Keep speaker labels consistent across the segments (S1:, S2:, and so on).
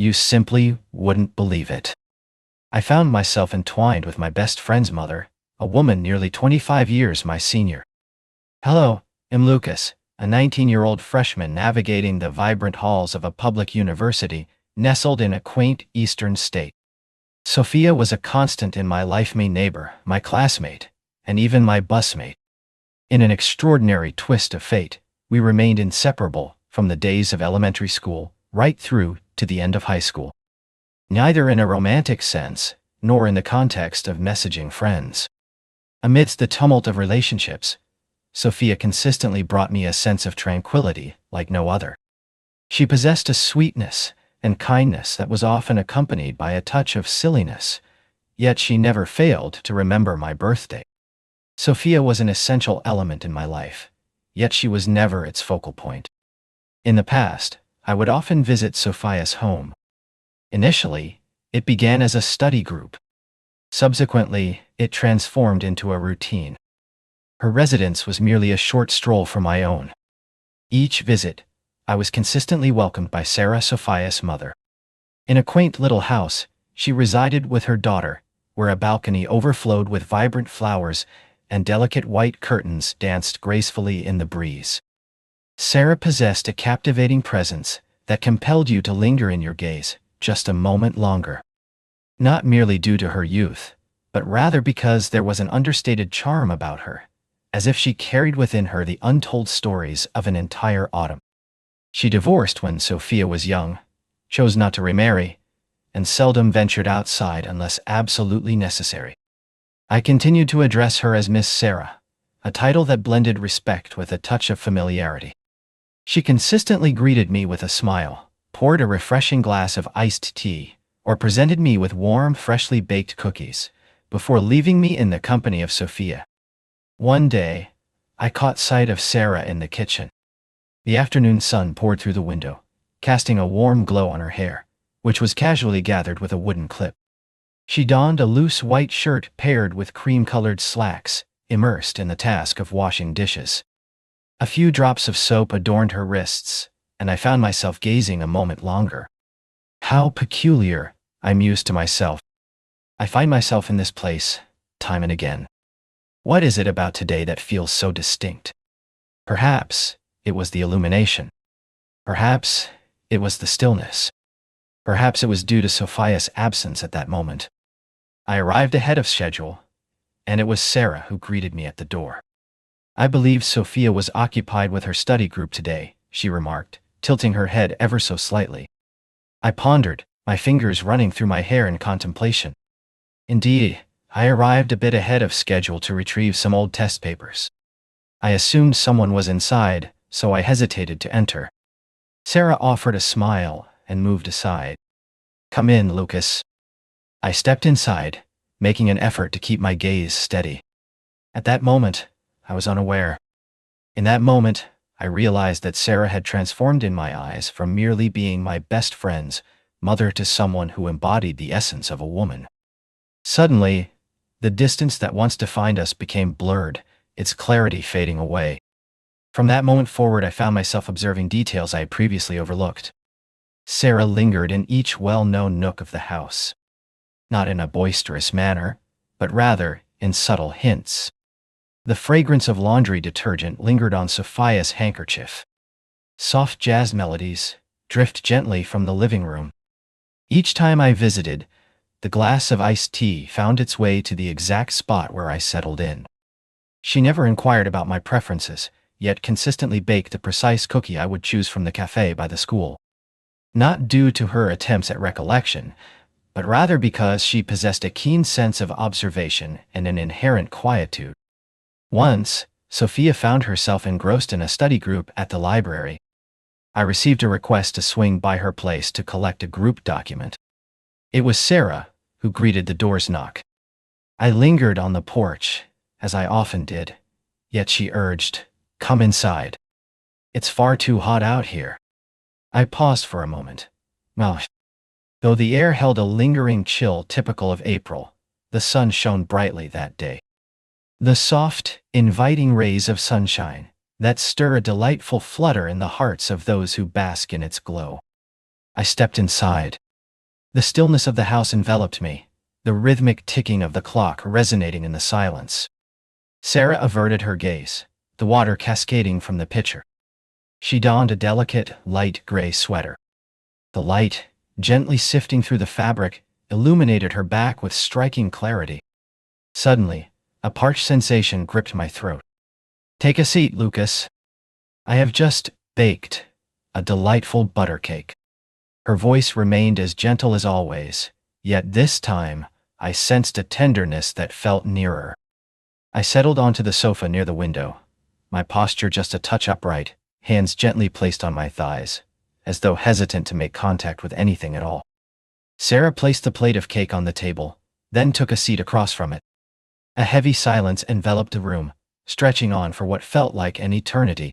S1: You simply wouldn't believe it. I found myself entwined with my best friend's mother, a woman nearly 25 years my senior. Hello, I'm Lucas, a 19-year-old freshman navigating the vibrant halls of a public university nestled in a quaint eastern state. Sophia was a constant in my life, my neighbor, my classmate, and even my busmate. In an extraordinary twist of fate, we remained inseparable from the days of elementary school right through to the end of high school. Neither in a romantic sense, nor in the context of messaging friends. Amidst the tumult of relationships, Sophia consistently brought me a sense of tranquility like no other. She possessed a sweetness and kindness that was often accompanied by a touch of silliness, yet she never failed to remember my birthday. Sophia was an essential element in my life, yet she was never its focal point. In the past, I would often visit Sophia's home. Initially, it began as a study group. Subsequently, it transformed into a routine. Her residence was merely a short stroll from my own. Each visit, I was consistently welcomed by Sarah, Sophia's mother. In a quaint little house, she resided with her daughter, where a balcony overflowed with vibrant flowers and delicate white curtains danced gracefully in the breeze. Sarah possessed a captivating presence that compelled you to linger in your gaze just a moment longer. Not merely due to her youth, but rather because there was an understated charm about her, as if she carried within her the untold stories of an entire autumn. She divorced when Sophia was young, chose not to remarry, and seldom ventured outside unless absolutely necessary. I continued to address her as Miss Sarah, a title that blended respect with a touch of familiarity. She consistently greeted me with a smile, poured a refreshing glass of iced tea, or presented me with warm, freshly baked cookies, before leaving me in the company of Sophia. One day, I caught sight of Sarah in the kitchen. The afternoon sun poured through the window, casting a warm glow on her hair, which was casually gathered with a wooden clip. She donned a loose white shirt paired with cream-colored slacks, immersed in the task of washing dishes. A few drops of soap adorned her wrists, and I found myself gazing a moment longer. How peculiar, I mused to myself. I find myself in this place, time and again. What is it about today that feels so distinct? Perhaps it was the illumination. Perhaps it was the stillness. Perhaps it was due to Sophia's absence at that moment. I arrived ahead of schedule, and it was Sarah who greeted me at the door. I believe Sophia was occupied with her study group today, she remarked, tilting her head ever so slightly. I pondered, my fingers running through my hair in contemplation. Indeed, I arrived a bit ahead of schedule to retrieve some old test papers. I assumed someone was inside, so I hesitated to enter. Sarah offered a smile and moved aside. Come in, Lucas. I stepped inside, making an effort to keep my gaze steady. At that moment, I was unaware. In that moment, I realized that Sarah had transformed in my eyes from merely being my best friend's mother to someone who embodied the essence of a woman. Suddenly, the distance that once defined us became blurred, its clarity fading away. From that moment forward, I found myself observing details I had previously overlooked. Sarah lingered in each well-known nook of the house. Not in a boisterous manner, but rather in subtle hints. The fragrance of laundry detergent lingered on Sophia's handkerchief. Soft jazz melodies drift gently from the living room. Each time I visited, the glass of iced tea found its way to the exact spot where I settled in. She never inquired about my preferences, yet consistently baked the precise cookie I would choose from the cafe by the school. Not due to her attempts at recollection, but rather because she possessed a keen sense of observation and an inherent quietude. Once, Sophia found herself engrossed in a study group at the library. I received a request to swing by her place to collect a group document. It was Sarah who greeted the door's knock. I lingered on the porch, as I often did, yet she urged, "Come inside. It's far too hot out here." I paused for a moment. Well, though the air held a lingering chill typical of April, the sun shone brightly that day. The soft, inviting rays of sunshine that stir a delightful flutter in the hearts of those who bask in its glow. I stepped inside, The stillness of the house enveloped me, the rhythmic ticking of the clock resonating in the silence. Sarah averted her gaze, the water cascading from the pitcher. She donned a delicate, light gray sweater. The light, gently sifting through the fabric, illuminated her back with striking clarity. Suddenly, a parched sensation gripped my throat. "Take a seat, Lucas. I have just baked a delightful butter cake." Her voice remained as gentle as always, yet this time I sensed a tenderness that felt nearer. I settled onto the sofa near the window, my posture just a touch upright, hands gently placed on my thighs, as though hesitant to make contact with anything at all. Sarah placed the plate of cake on the table, then took a seat across from it. A heavy silence enveloped the room, stretching on for what felt like an eternity.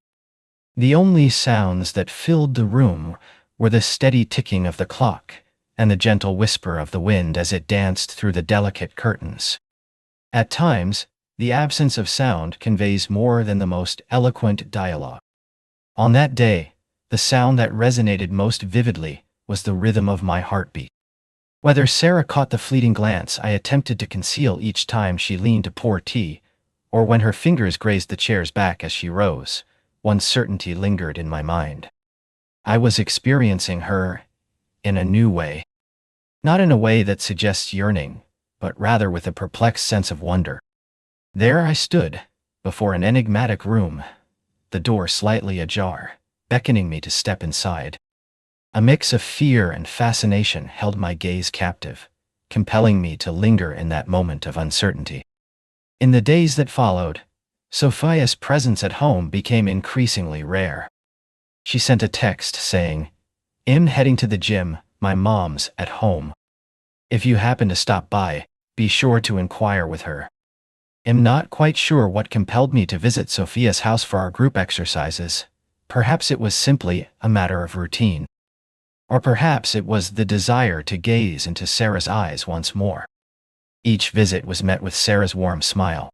S1: The only sounds that filled the room were the steady ticking of the clock and the gentle whisper of the wind as it danced through the delicate curtains. At times, the absence of sound conveys more than the most eloquent dialogue. On that day, the sound that resonated most vividly was the rhythm of my heartbeat. Whether Sarah caught the fleeting glance I attempted to conceal each time she leaned to pour tea, or when her fingers grazed the chair's back as she rose, one certainty lingered in my mind. I was experiencing her in a new way. Not in a way that suggests yearning, but rather with a perplexed sense of wonder. There I stood, before an enigmatic room, the door slightly ajar, beckoning me to step inside. A mix of fear and fascination held my gaze captive, compelling me to linger in that moment of uncertainty. In the days that followed, Sophia's presence at home became increasingly rare. She sent a text saying, "I'm heading to the gym, my mom's at home. If you happen to stop by, be sure to inquire with her." I'm not quite sure what compelled me to visit Sophia's house for our group exercises. Perhaps it was simply a matter of routine. Or perhaps it was the desire to gaze into Sarah's eyes once more. Each visit was met with Sarah's warm smile.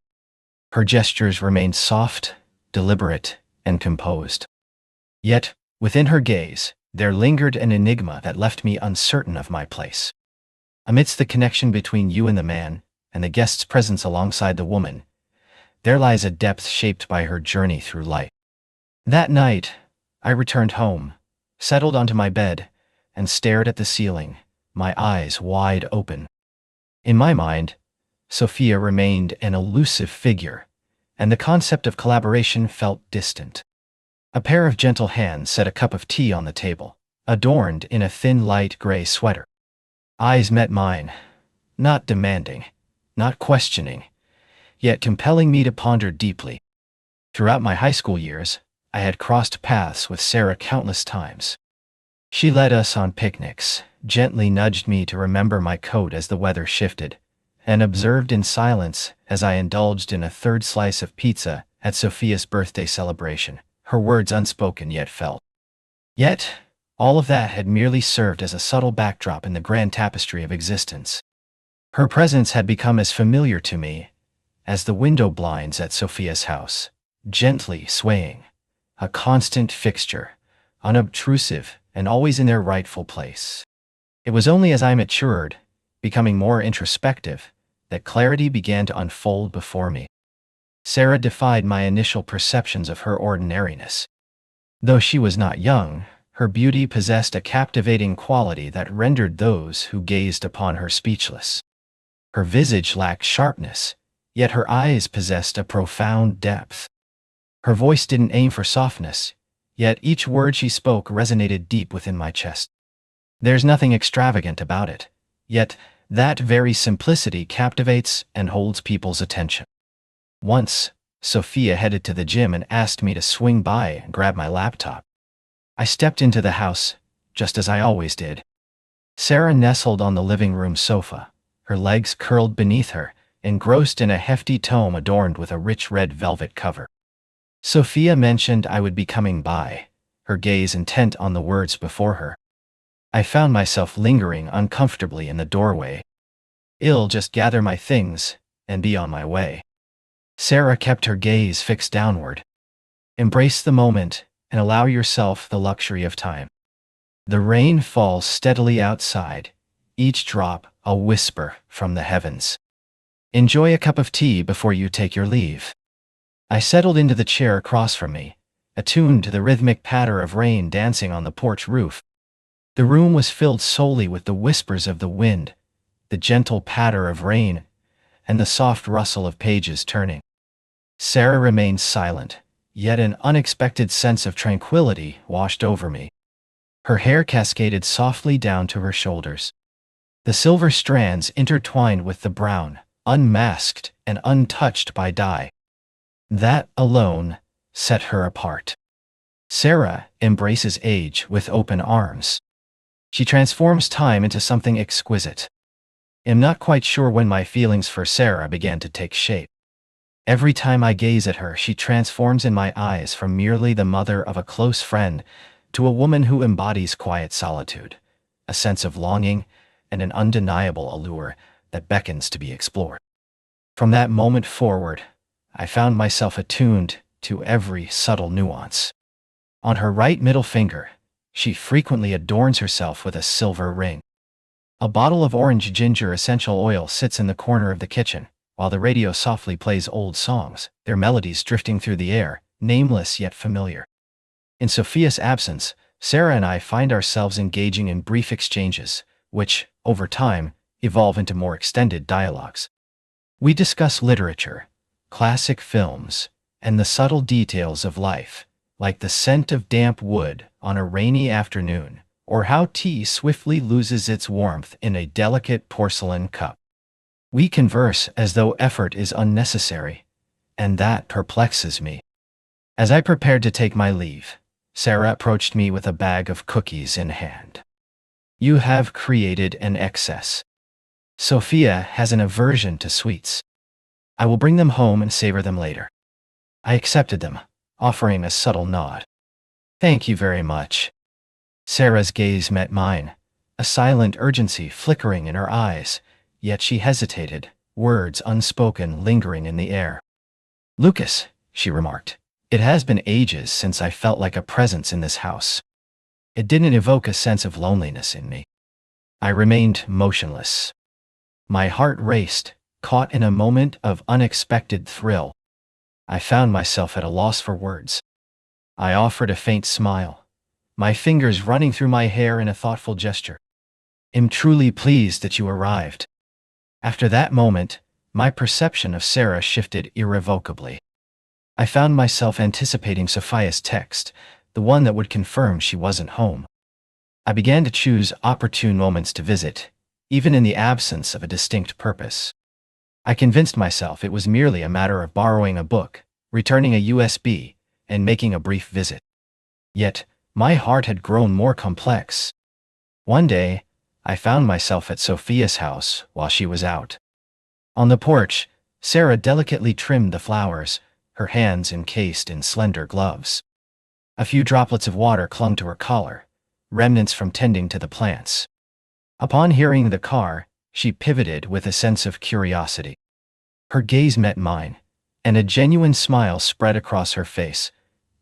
S1: Her gestures remained soft, deliberate, and composed. Yet, within her gaze, there lingered an enigma that left me uncertain of my place. Amidst the connection between you and the man, and the guest's presence alongside the woman, there lies a depth shaped by her journey through life. That night, I returned home, settled onto my bed, and stared at the ceiling, my eyes wide open. In my mind, Sophia remained an elusive figure, and the concept of collaboration felt distant. A pair of gentle hands set a cup of tea on the table, adorned in a thin light gray sweater. Eyes met mine, not demanding, not questioning, yet compelling me to ponder deeply. Throughout my high school years, I had crossed paths with Sarah countless times. She led us on picnics, gently nudged me to remember my coat as the weather shifted, and observed in silence as I indulged in a third slice of pizza at Sophia's birthday celebration, her words unspoken yet felt. Yet, all of that had merely served as a subtle backdrop in the grand tapestry of existence. Her presence had become as familiar to me as the window blinds at Sophia's house, gently swaying, a constant fixture, unobtrusive and always in their rightful place. It was only as I matured, becoming more introspective, that clarity began to unfold before me. Sarah defied my initial perceptions of her ordinariness. Though she was not young, her beauty possessed a captivating quality that rendered those who gazed upon her speechless. Her visage lacked sharpness, yet her eyes possessed a profound depth. Her voice didn't aim for softness, yet each word she spoke resonated deep within my chest. There's nothing extravagant about it, yet that very simplicity captivates and holds people's attention. Once, Sophia headed to the gym and asked me to swing by and grab my laptop. I stepped into the house, just as I always did. Sarah nestled on the living room sofa, her legs curled beneath her, engrossed in a hefty tome adorned with a rich red velvet cover. Sophia mentioned I would be coming by, her gaze intent on the words before her. I found myself lingering uncomfortably in the doorway. I'll just gather my things and be on my way. Sarah kept her gaze fixed downward. Embrace the moment and allow yourself the luxury of time. The rain falls steadily outside, each drop a whisper from the heavens. Enjoy a cup of tea before you take your leave. I settled into the chair across from me, attuned to the rhythmic patter of rain dancing on the porch roof. The room was filled solely with the whispers of the wind, the gentle patter of rain, and the soft rustle of pages turning. Sarah remained silent, yet an unexpected sense of tranquility washed over me. Her hair cascaded softly down to her shoulders. The silver strands intertwined with the brown, unmasked and untouched by dye. That alone set her apart. Sarah embraces age with open arms. She transforms time into something exquisite. I'm not quite sure when my feelings for Sarah began to take shape. Every time I gaze at her, she transforms in my eyes from merely the mother of a close friend to a woman who embodies quiet solitude, a sense of longing, and an undeniable allure that beckons to be explored. From that moment forward, I found myself attuned to every subtle nuance. On her right middle finger, she frequently adorns herself with a silver ring. A bottle of orange ginger essential oil sits in the corner of the kitchen, while the radio softly plays old songs, their melodies drifting through the air, nameless yet familiar. In Sophia's absence, Sarah and I find ourselves engaging in brief exchanges, which, over time, evolve into more extended dialogues. We discuss literature, classic films, and the subtle details of life, like the scent of damp wood on a rainy afternoon, or how tea swiftly loses its warmth in a delicate porcelain cup. We converse as though effort is unnecessary, and that perplexes me. As I prepared to take my leave, Sarah approached me with a bag of cookies in hand. You have created an excess. Sophia has an aversion to sweets. I will bring them home and savor them later. I accepted them, offering a subtle nod. Thank you very much. Sarah's gaze met mine, a silent urgency flickering in her eyes, yet she hesitated, words unspoken lingering in the air. Lucas, she remarked, it has been ages since I felt like a presence in this house. It didn't evoke a sense of loneliness in me. I remained motionless. My heart raced, caught in a moment of unexpected thrill. I found myself at a loss for words. I offered a faint smile, my fingers running through my hair in a thoughtful gesture. I'm truly pleased that you arrived. After that moment, my perception of Sarah shifted irrevocably. I found myself anticipating Sophia's text, the one that would confirm she wasn't home. I began to choose opportune moments to visit, even in the absence of a distinct purpose. I convinced myself it was merely a matter of borrowing a book, returning a USB, and making a brief visit. Yet, my heart had grown more complex. One day, I found myself at Sophia's house while she was out. On the porch, Sarah delicately trimmed the flowers, her hands encased in slender gloves. A few droplets of water clung to her collar, remnants from tending to the plants. Upon hearing the car, she pivoted with a sense of curiosity. Her gaze met mine, and a genuine smile spread across her face,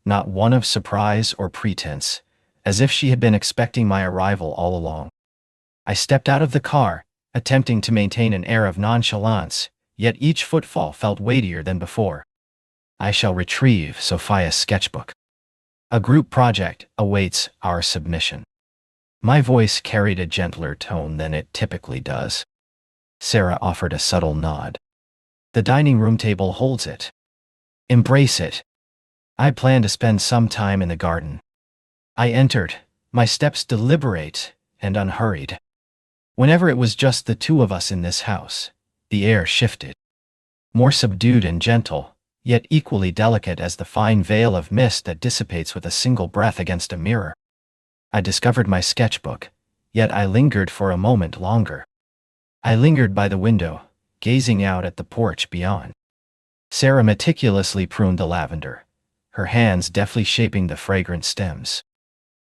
S1: not one of surprise or pretense, as if she had been expecting my arrival all along. I stepped out of the car, attempting to maintain an air of nonchalance, yet each footfall felt weightier than before. I shall retrieve Sophia's sketchbook. A group project awaits our submission. My voice carried a gentler tone than it typically does. Sarah offered a subtle nod. The dining room table holds it. Embrace it. I plan to spend some time in the garden. I entered, my steps deliberate and unhurried. Whenever it was just the two of us in this house, the air shifted. More subdued and gentle, yet equally delicate as the fine veil of mist that dissipates with a single breath against a mirror. I discovered my sketchbook, yet I lingered for a moment longer. I lingered by the window, gazing out at the porch beyond. Sarah meticulously pruned the lavender, her hands deftly shaping the fragrant stems.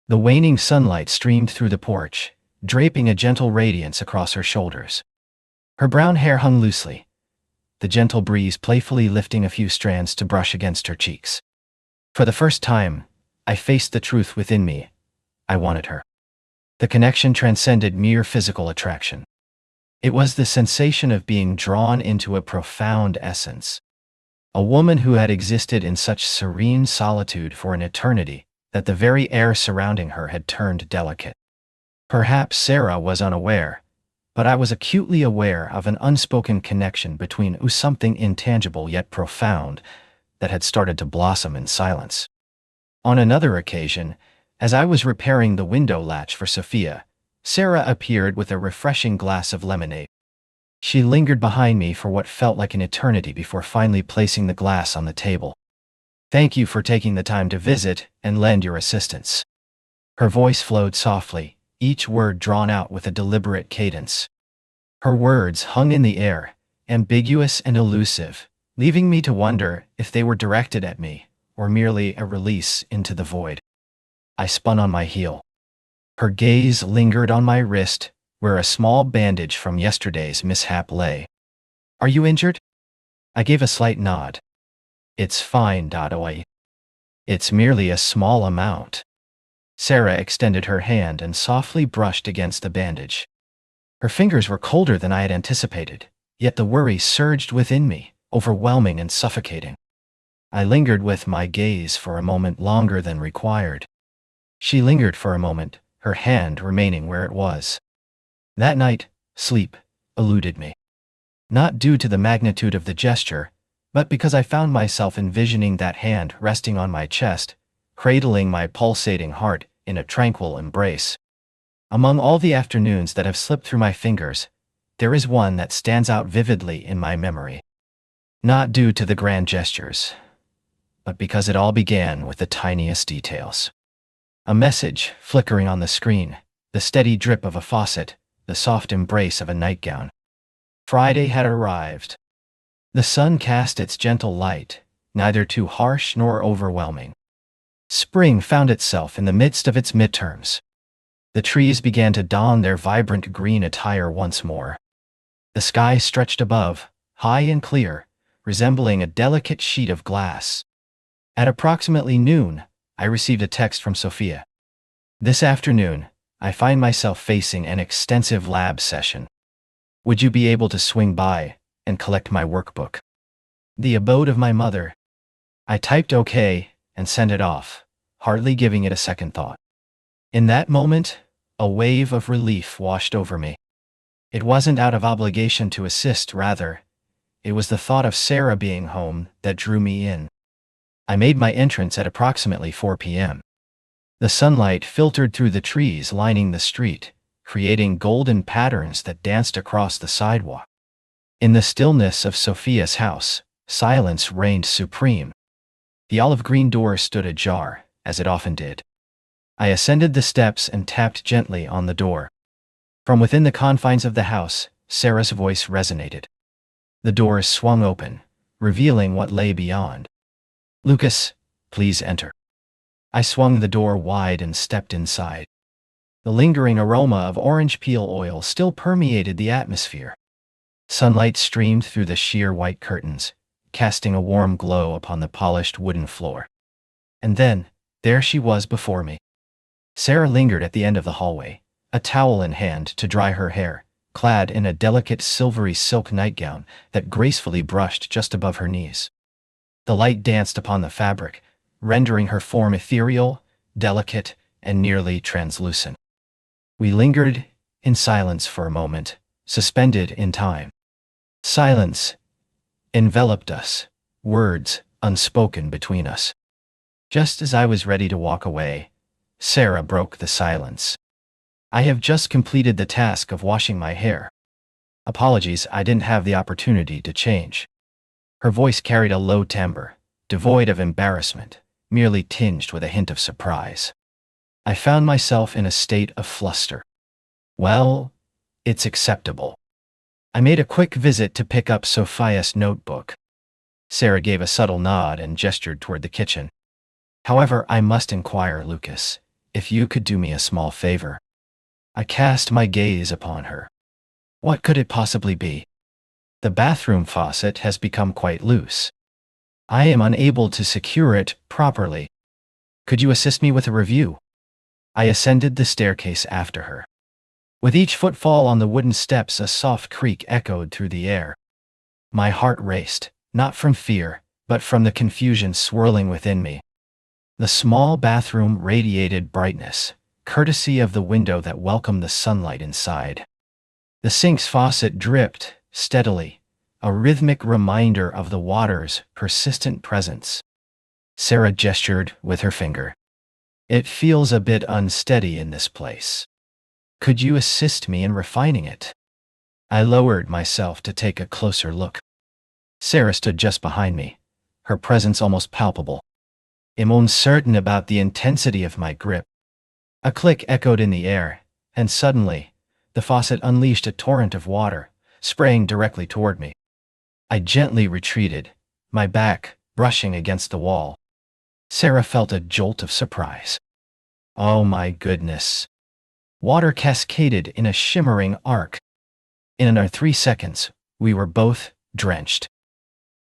S1: The waning sunlight streamed through the porch, draping a gentle radiance across her shoulders. Her brown hair hung loosely, the gentle breeze playfully lifting a few strands to brush against her cheeks. For the first time, I faced the truth within me. I wanted her. The connection transcended mere physical attraction. It was the sensation of being drawn into a profound essence. A woman who had existed in such serene solitude for an eternity that the very air surrounding her had turned delicate. Perhaps Sarah was unaware, but I was acutely aware of an unspoken connection between us, something intangible yet profound, that had started to blossom in silence. On another occasion, as I was repairing the window latch for Sophia, Sarah appeared with a refreshing glass of lemonade. She lingered behind me for what felt like an eternity before finally placing the glass on the table. "Thank you for taking the time to visit and lend your assistance." Her voice flowed softly, each word drawn out with a deliberate cadence. Her words hung in the air, ambiguous and elusive, leaving me to wonder if they were directed at me or merely a release into the void. I spun on my heel. Her gaze lingered on my wrist, where a small bandage from yesterday's mishap lay. "Are you injured?" I gave a slight nod. "It's fine, Oi. It's merely a small amount." Sarah extended her hand and softly brushed against the bandage. Her fingers were colder than I had anticipated, yet the worry surged within me, overwhelming and suffocating. I lingered with my gaze for a moment longer than required. She lingered for a moment, her hand remaining where it was. That night, sleep eluded me. Not due to the magnitude of the gesture, but because I found myself envisioning that hand resting on my chest, cradling my pulsating heart in a tranquil embrace. Among all the afternoons that have slipped through my fingers, there is one that stands out vividly in my memory. Not due to the grand gestures, but because it all began with the tiniest details. A message flickering on the screen, the steady drip of a faucet, the soft embrace of a nightgown. Friday had arrived. The sun cast its gentle light, neither too harsh nor overwhelming. Spring found itself in the midst of its midterms. The trees began to don their vibrant green attire once more. The sky stretched above, high and clear, resembling a delicate sheet of glass. At approximately noon, I received a text from Sophia. "This afternoon, I find myself facing an extensive lab session. Would you be able to swing by and collect my workbook?" The abode of my mother. I typed OK and sent it off, hardly giving it a second thought. In that moment, a wave of relief washed over me. It wasn't out of obligation to assist, rather, it was the thought of Sarah being home that drew me in. I made my entrance at approximately 4 p.m. The sunlight filtered through the trees lining the street, creating golden patterns that danced across the sidewalk. In the stillness of Sophia's house, silence reigned supreme. The olive green door stood ajar, as it often did. I ascended the steps and tapped gently on the door. From within the confines of the house, Sarah's voice resonated. The door swung open, revealing what lay beyond. "Lucas, please enter." I swung the door wide and stepped inside. The lingering aroma of orange peel oil still permeated the atmosphere. Sunlight streamed through the sheer white curtains, casting a warm glow upon the polished wooden floor. And then, there she was before me. Sarah lingered at the end of the hallway, a towel in hand to dry her hair, clad in a delicate silvery silk nightgown that gracefully brushed just above her knees. The light danced upon the fabric, rendering her form ethereal, delicate, and nearly translucent. We lingered in silence for a moment, suspended in time. Silence enveloped us, words unspoken between us. Just as I was ready to walk away, Sarah broke the silence. "I have just completed the task of washing my hair. Apologies, I didn't have the opportunity to change." Her voice carried a low timbre, devoid of embarrassment, merely tinged with a hint of surprise. I found myself in a state of fluster. "Well, it's acceptable." I made a quick visit to pick up Sophia's notebook. Sarah gave a subtle nod and gestured toward the kitchen. "However, I must inquire, Lucas, if you could do me a small favor." I cast my gaze upon her. What could it possibly be? The bathroom faucet has become quite loose. I am unable to secure it properly. Could you assist me with a review? I ascended the staircase after her. With each footfall on the wooden steps, a soft creak echoed through the air. My heart raced, not from fear, but from the confusion swirling within me. The small bathroom radiated brightness, courtesy of the window that welcomed the sunlight inside. The sink's faucet dripped steadily, a rhythmic reminder of the water's persistent presence. Sarah gestured with her finger. "It feels a bit unsteady in this place. Could you assist me in refining it?" I lowered myself to take a closer look. Sarah stood just behind me, her presence almost palpable. I'm uncertain about the intensity of my grip. A click echoed in the air, and suddenly, the faucet unleashed a torrent of water, spraying directly toward me. I gently retreated, my back brushing against the wall. Sarah felt a jolt of surprise. Oh my goodness. Water cascaded in a shimmering arc. In another 3 seconds, we were both drenched.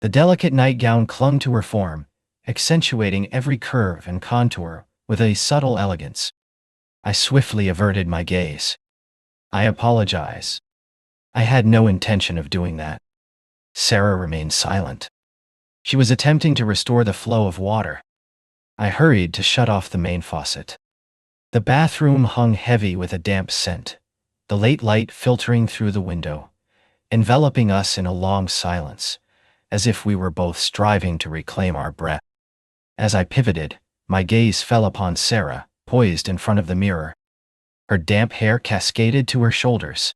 S1: The delicate nightgown clung to her form, accentuating every curve and contour with a subtle elegance. I swiftly averted my gaze. "I apologize. I had no intention of doing that." Sarah remained silent. She was attempting to restore the flow of water. I hurried to shut off the main faucet. The bathroom hung heavy with a damp scent, the late light filtering through the window, enveloping us in a long silence, as if we were both striving to reclaim our breath. As I pivoted, my gaze fell upon Sarah, poised in front of the mirror. Her damp hair cascaded to her shoulders.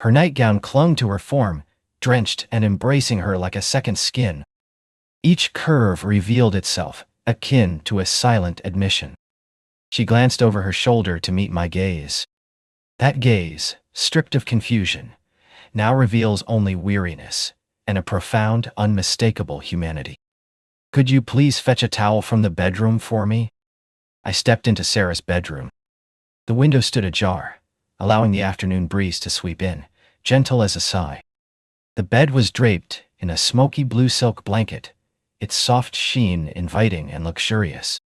S1: Her nightgown clung to her form, drenched and embracing her like a second skin. Each curve revealed itself, akin to a silent admission. She glanced over her shoulder to meet my gaze. That gaze, stripped of confusion, now reveals only weariness and a profound, unmistakable humanity. "Could you please fetch a towel from the bedroom for me?" I stepped into Sarah's bedroom. The window stood ajar, allowing the afternoon breeze to sweep in, gentle as a sigh. The bed was draped in a smoky blue silk blanket, its soft sheen inviting and luxurious.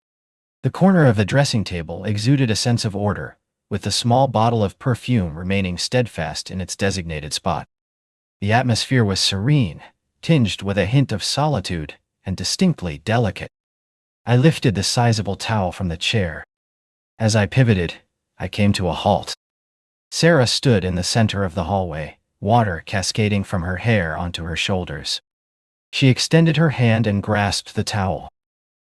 S1: The corner of the dressing table exuded a sense of order, with the small bottle of perfume remaining steadfast in its designated spot. The atmosphere was serene, tinged with a hint of solitude, and distinctly delicate. I lifted the sizable towel from the chair. As I pivoted, I came to a halt. Sarah stood in the center of the hallway, water cascading from her hair onto her shoulders. She extended her hand and grasped the towel.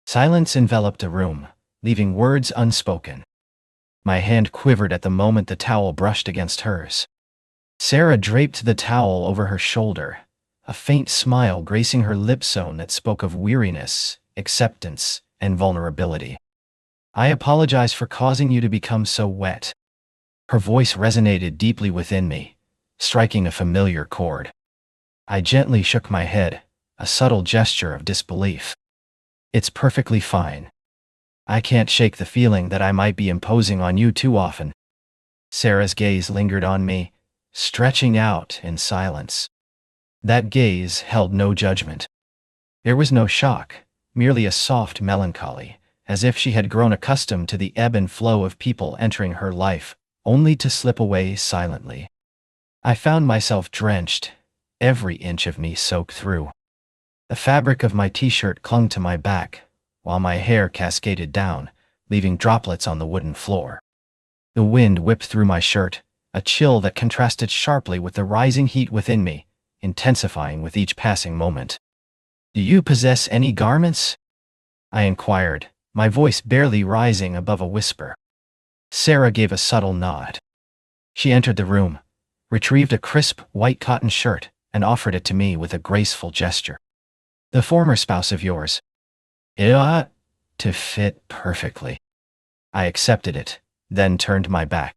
S1: Silence enveloped the room, leaving words unspoken. My hand quivered at the moment the towel brushed against hers. Sarah draped the towel over her shoulder, a faint smile gracing her lip zone that spoke of weariness, acceptance, and vulnerability. "I apologize for causing you to become so wet." Her voice resonated deeply within me, striking a familiar chord. I gently shook my head, a subtle gesture of disbelief. "It's perfectly fine. I can't shake the feeling that I might be imposing on you too often." Sarah's gaze lingered on me, stretching out in silence. That gaze held no judgment. There was no shock, merely a soft melancholy, as if she had grown accustomed to the ebb and flow of people entering her life, only to slip away silently. I found myself drenched, every inch of me soaked through. The fabric of my t-shirt clung to my back, while my hair cascaded down, leaving droplets on the wooden floor. The wind whipped through my shirt, a chill that contrasted sharply with the rising heat within me, intensifying with each passing moment. "Do you possess any garments?" I inquired, my voice barely rising above a whisper. Sarah gave a subtle nod. She entered the room, retrieved a crisp white cotton shirt, and offered it to me with a graceful gesture. "The former spouse of yours. It ought to fit perfectly." I accepted it, then turned my back.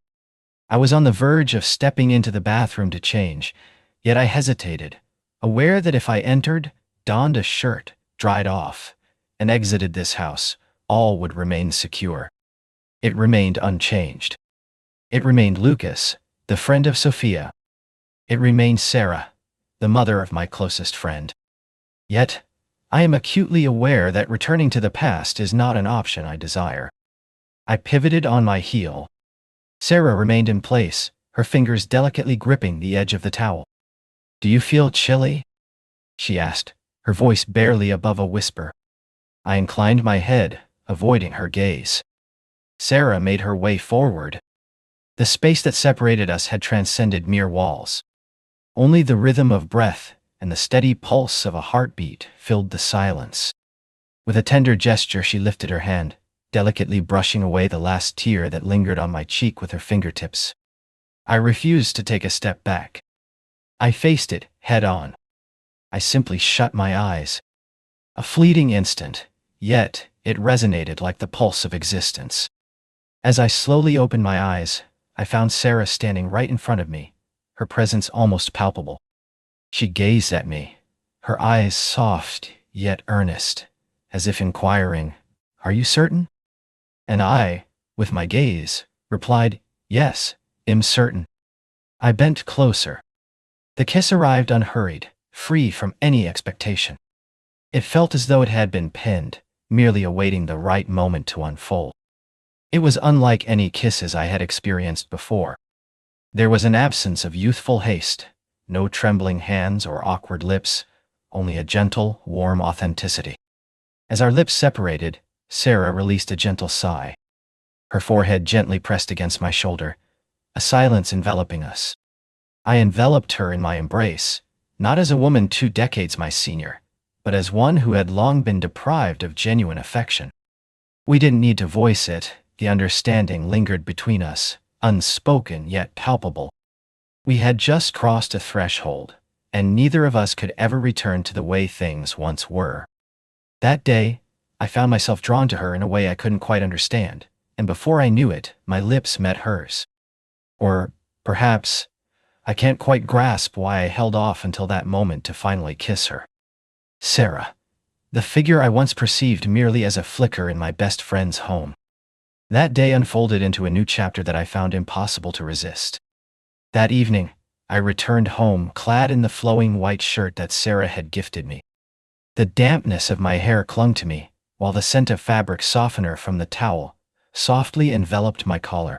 S1: I was on the verge of stepping into the bathroom to change, yet I hesitated, aware that if I entered, donned a shirt, dried off, and exited this house, all would remain secure. It remained unchanged. It remained Lucas, the friend of Sophia. It remained Sarah, the mother of my closest friend. Yet, I am acutely aware that returning to the past is not an option I desire. I pivoted on my heel. Sarah remained in place, her fingers delicately gripping the edge of the towel. "Do you feel chilly?" she asked, her voice barely above a whisper. I inclined my head, avoiding her gaze. Sarah made her way forward. The space that separated us had transcended mere walls. Only the rhythm of breath and the steady pulse of a heartbeat filled the silence. With a tender gesture, she lifted her hand, delicately brushing away the last tear that lingered on my cheek with her fingertips. I refused to take a step back. I faced it head on. I simply shut my eyes. A fleeting instant, yet it resonated like the pulse of existence. As I slowly opened my eyes, I found Sarah standing right in front of me, her presence almost palpable. She gazed at me, her eyes soft yet earnest, as if inquiring, "Are you certain?" And I, with my gaze, replied, "Yes, am certain." I bent closer. The kiss arrived unhurried, free from any expectation. It felt as though it had been penned, merely awaiting the right moment to unfold. It was unlike any kisses I had experienced before. There was an absence of youthful haste, no trembling hands or awkward lips, only a gentle, warm authenticity. As our lips separated, Sarah released a gentle sigh. Her forehead gently pressed against my shoulder, a silence enveloping us. I enveloped her in my embrace, not as a woman 2 decades my senior, but as one who had long been deprived of genuine affection. We didn't need to voice it, the understanding lingered between us, unspoken yet palpable. We had just crossed a threshold, and neither of us could ever return to the way things once were. That day, I found myself drawn to her in a way I couldn't quite understand, and before I knew it, my lips met hers. Or, perhaps, I can't quite grasp why I held off until that moment to finally kiss her. Sarah, the figure I once perceived merely as a flicker in my best friend's home. That day unfolded into a new chapter that I found impossible to resist. That evening, I returned home clad in the flowing white shirt that Sarah had gifted me. The dampness of my hair clung to me, while the scent of fabric softener from the towel softly enveloped my collar.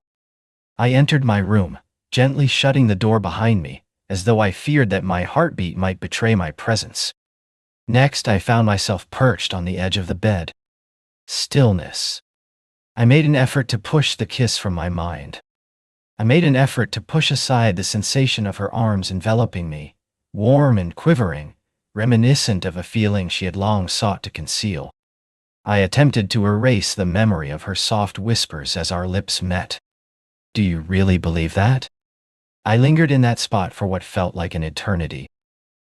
S1: I entered my room, gently shutting the door behind me, as though I feared that my heartbeat might betray my presence. Next, I found myself perched on the edge of the bed. Stillness. I made an effort to push the kiss from my mind. I made an effort to push aside the sensation of her arms enveloping me, warm and quivering, reminiscent of a feeling she had long sought to conceal. I attempted to erase the memory of her soft whispers as our lips met. "Do you really believe that?" I lingered in that spot for what felt like an eternity.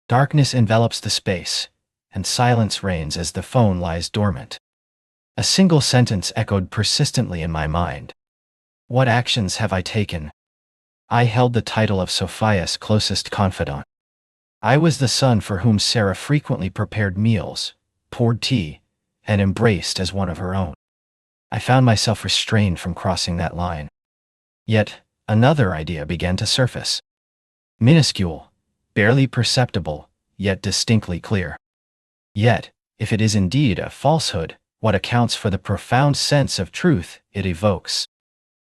S1: Darkness envelops the space, and silence reigns as the phone lies dormant. A single sentence echoed persistently in my mind. What actions have I taken? I held the title of Sophia's closest confidant. I was the son for whom Sarah frequently prepared meals, poured tea, and embraced as one of her own. I found myself restrained from crossing that line. Yet, another idea began to surface. Minuscule, barely perceptible, yet distinctly clear. Yet, if it is indeed a falsehood, what accounts for the profound sense of truth it evokes?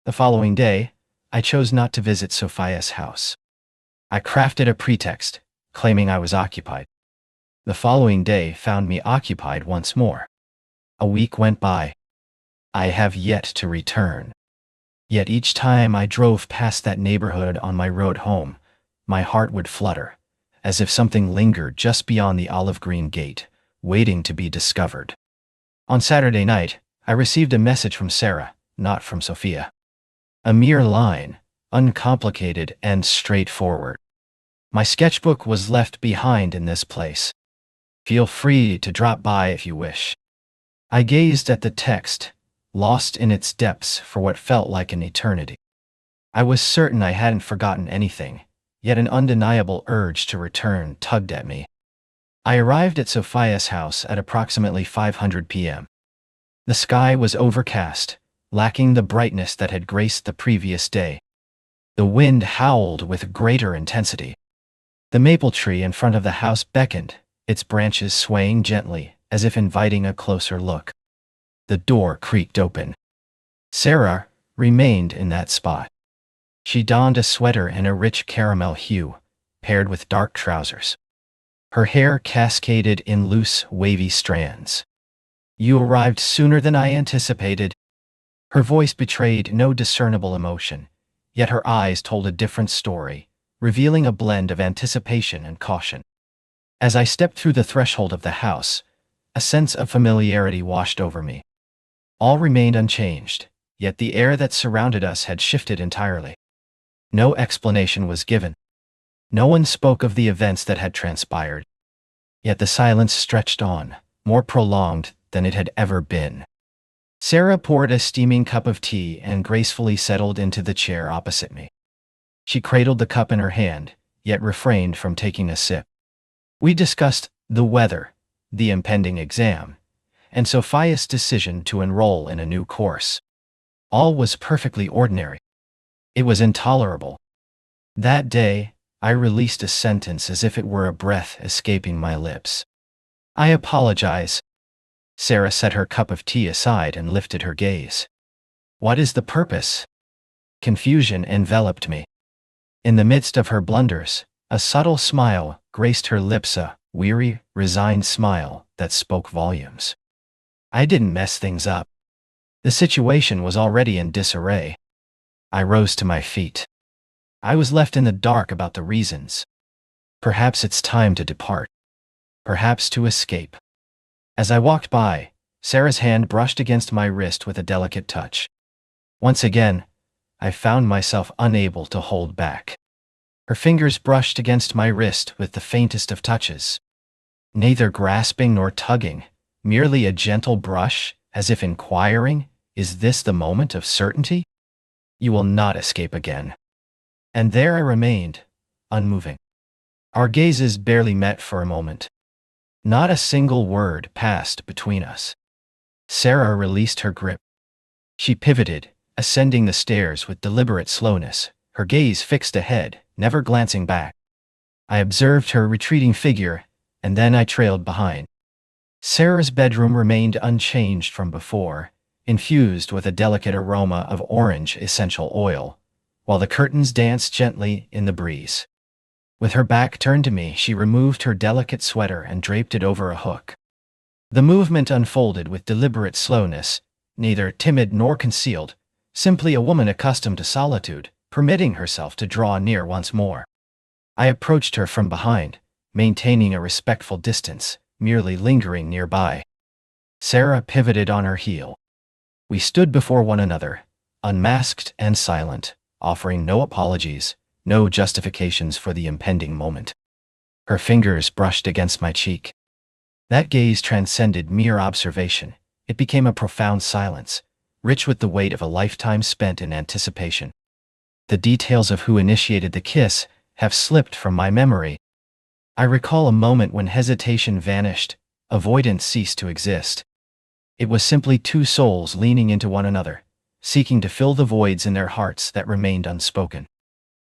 S1: The following day, I chose not to visit Sophia's house. I crafted a pretext, claiming I was occupied. The following day found me occupied once more. A week went by. I have yet to return. Yet each time I drove past that neighborhood on my road home, my heart would flutter, as if something lingered just beyond the olive green gate, waiting to be discovered. On Saturday night, I received a message from Sarah, not from Sophia. A mere line, uncomplicated and straightforward. My sketchbook was left behind in this place. Feel free to drop by if you wish. I gazed at the text, lost in its depths for what felt like an eternity. I was certain I hadn't forgotten anything, yet an undeniable urge to return tugged at me. I arrived at Sophia's house at approximately 500 p.m. The sky was overcast, lacking the brightness that had graced the previous day. The wind howled with greater intensity. The maple tree in front of the house beckoned, its branches swaying gently, as if inviting a closer look. The door creaked open. Sarah remained in that spot. She donned a sweater in a rich caramel hue, paired with dark trousers. Her hair cascaded in loose, wavy strands. "You arrived sooner than I anticipated." Her voice betrayed no discernible emotion, yet her eyes told a different story, revealing a blend of anticipation and caution. As I stepped through the threshold of the house, a sense of familiarity washed over me. All remained unchanged, yet the air that surrounded us had shifted entirely. No explanation was given. No one spoke of the events that had transpired. Yet the silence stretched on, more prolonged than it had ever been. Sarah poured a steaming cup of tea and gracefully settled into the chair opposite me. She cradled the cup in her hand, yet refrained from taking a sip. We discussed the weather, the impending exam, and Sophia's decision to enroll in a new course. All was perfectly ordinary. It was intolerable. That day, I released a sentence as if it were a breath escaping my lips. "I apologize." Sarah set her cup of tea aside and lifted her gaze. "What is the purpose?" Confusion enveloped me. In the midst of her blunders, a subtle smile graced her lips, a weary, resigned smile that spoke volumes. I didn't mess things up. The situation was already in disarray. I rose to my feet. I was left in the dark about the reasons. Perhaps it's time to depart. Perhaps to escape. As I walked by, Sarah's hand brushed against my wrist with a delicate touch. Once again, I found myself unable to hold back. Her fingers brushed against my wrist with the faintest of touches. Neither grasping nor tugging, merely a gentle brush, as if inquiring, "Is this the moment of certainty? You will not escape again." And there I remained, unmoving. Our gazes barely met for a moment. Not a single word passed between us. Sarah released her grip. She pivoted, ascending the stairs with deliberate slowness, her gaze fixed ahead, never glancing back. I observed her retreating figure, and then I trailed behind. Sarah's bedroom remained unchanged from before, infused with a delicate aroma of orange essential oil, while the curtains danced gently in the breeze. With her back turned to me, she removed her delicate sweater and draped it over a hook. The movement unfolded with deliberate slowness, neither timid nor concealed, simply a woman accustomed to solitude, permitting herself to draw near once more. I approached her from behind, maintaining a respectful distance, merely lingering nearby. Sarah pivoted on her heel. We stood before one another, unmasked and silent, offering no apologies, no justifications for the impending moment. Her fingers brushed against my cheek. That gaze transcended mere observation. It became a profound silence, rich with the weight of a lifetime spent in anticipation. The details of who initiated the kiss have slipped from my memory. I recall a moment when hesitation vanished, avoidance ceased to exist. It was simply two souls leaning into one another, seeking to fill the voids in their hearts that remained unspoken.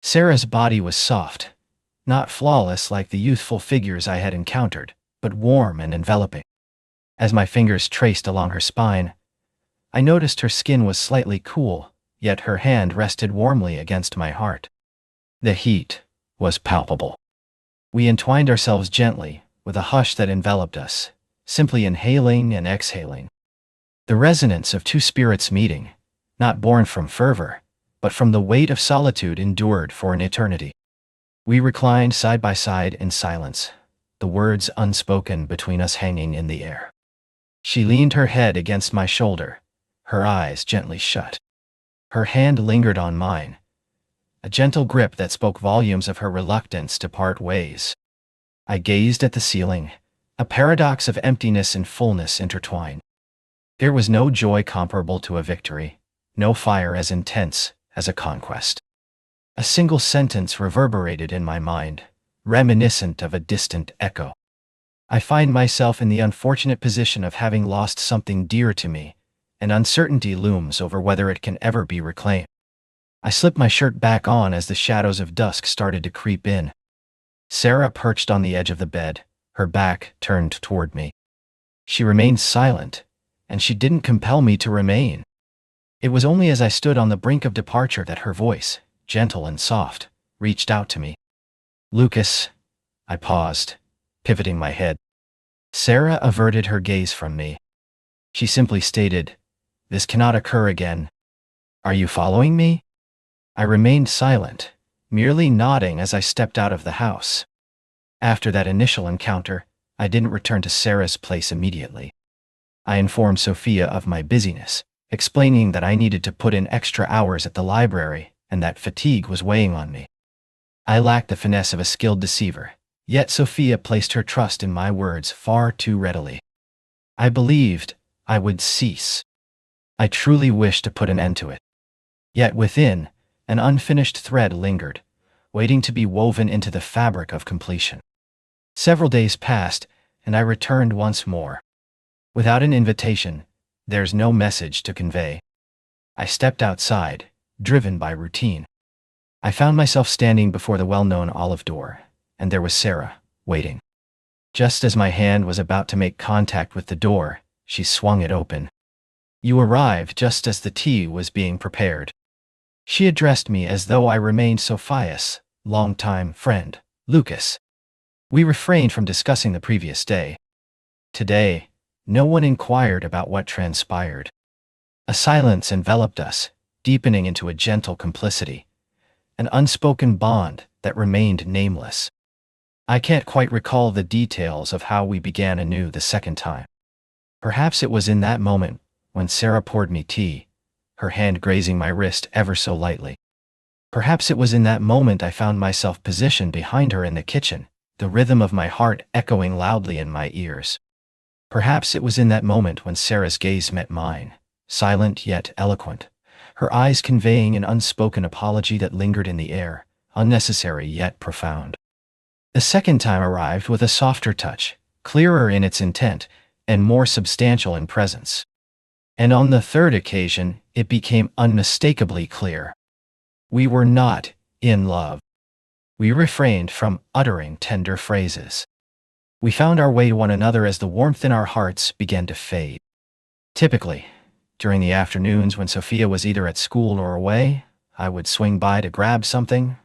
S1: Sarah's body was soft, not flawless like the youthful figures I had encountered, but warm and enveloping. As my fingers traced along her spine, I noticed her skin was slightly cool, yet her hand rested warmly against my heart. The heat was palpable. We entwined ourselves gently, with a hush that enveloped us, simply inhaling and exhaling. The resonance of two spirits meeting, not born from fervor, but from the weight of solitude endured for an eternity. We reclined side by side in silence, the words unspoken between us hanging in the air. She leaned her head against my shoulder, her eyes gently shut. Her hand lingered on mine, a gentle grip that spoke volumes of her reluctance to part ways. I gazed at the ceiling, a paradox of emptiness and fullness intertwined. There was no joy comparable to a victory, no fire as intense as a conquest. A single sentence reverberated in my mind, reminiscent of a distant echo. I find myself in the unfortunate position of having lost something dear to me, and uncertainty looms over whether it can ever be reclaimed. I slipped my shirt back on as the shadows of dusk started to creep in. Sarah perched on the edge of the bed, her back turned toward me. She remained silent, and she didn't compel me to remain. It was only as I stood on the brink of departure that her voice, gentle and soft, reached out to me. "Lucas," I paused, pivoting my head. Sarah averted her gaze from me. She simply stated, "This cannot occur again. Are you following me?" I remained silent, merely nodding as I stepped out of the house. After that initial encounter, I didn't return to Sarah's place immediately. I informed Sophia of my busyness, explaining that I needed to put in extra hours at the library and that fatigue was weighing on me. I lacked the finesse of a skilled deceiver, yet Sophia placed her trust in my words far too readily. I believed I would cease. I truly wished to put an end to it. Yet within, an unfinished thread lingered, waiting to be woven into the fabric of completion. Several days passed, and I returned once more. Without an invitation, there's no message to convey. I stepped outside, driven by routine. I found myself standing before the well-known olive door, and there was Sarah, waiting. Just as my hand was about to make contact with the door, she swung it open. "You arrived just as the tea was being prepared." She addressed me as though I remained Sophia's longtime friend, Lucas. We refrained from discussing the previous day. Today, no one inquired about what transpired. A silence enveloped us, deepening into a gentle complicity, an unspoken bond that remained nameless. I can't quite recall the details of how we began anew the second time. Perhaps it was in that moment when Sarah poured me tea, her hand grazing my wrist ever so lightly. Perhaps it was in that moment I found myself positioned behind her in the kitchen, the rhythm of my heart echoing loudly in my ears. Perhaps it was in that moment when Sarah's gaze met mine, silent yet eloquent, her eyes conveying an unspoken apology that lingered in the air, unnecessary yet profound. The second time arrived with a softer touch, clearer in its intent, and more substantial in presence. And on the third occasion, it became unmistakably clear. We were not in love. We refrained from uttering tender phrases. We found our way to one another as the warmth in our hearts began to fade. Typically, during the afternoons when Sophia was either at school or away, I would swing by to grab something,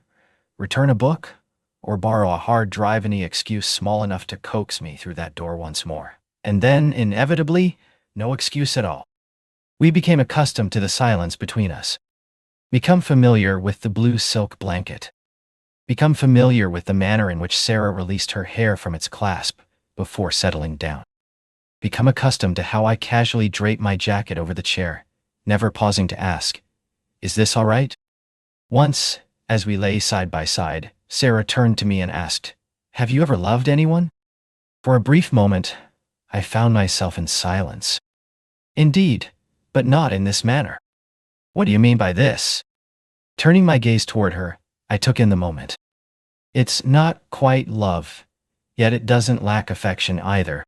S1: return a book, or borrow a hard drive, any excuse small enough to coax me through that door once more. And then, inevitably, no excuse at all. We became accustomed to the silence between us. Become familiar with the blue silk blanket. Become familiar with the manner in which Sarah released her hair from its clasp before settling down. Become accustomed to how I casually drape my jacket over the chair, never pausing to ask, "Is this all right?" Once, as we lay side by side, Sarah turned to me and asked, "Have you ever loved anyone?" For a brief moment, I found myself in silence. Indeed, but not in this manner. "What do you mean by this?" Turning my gaze toward her, I took in the moment. "It's not quite love, yet it doesn't lack affection either."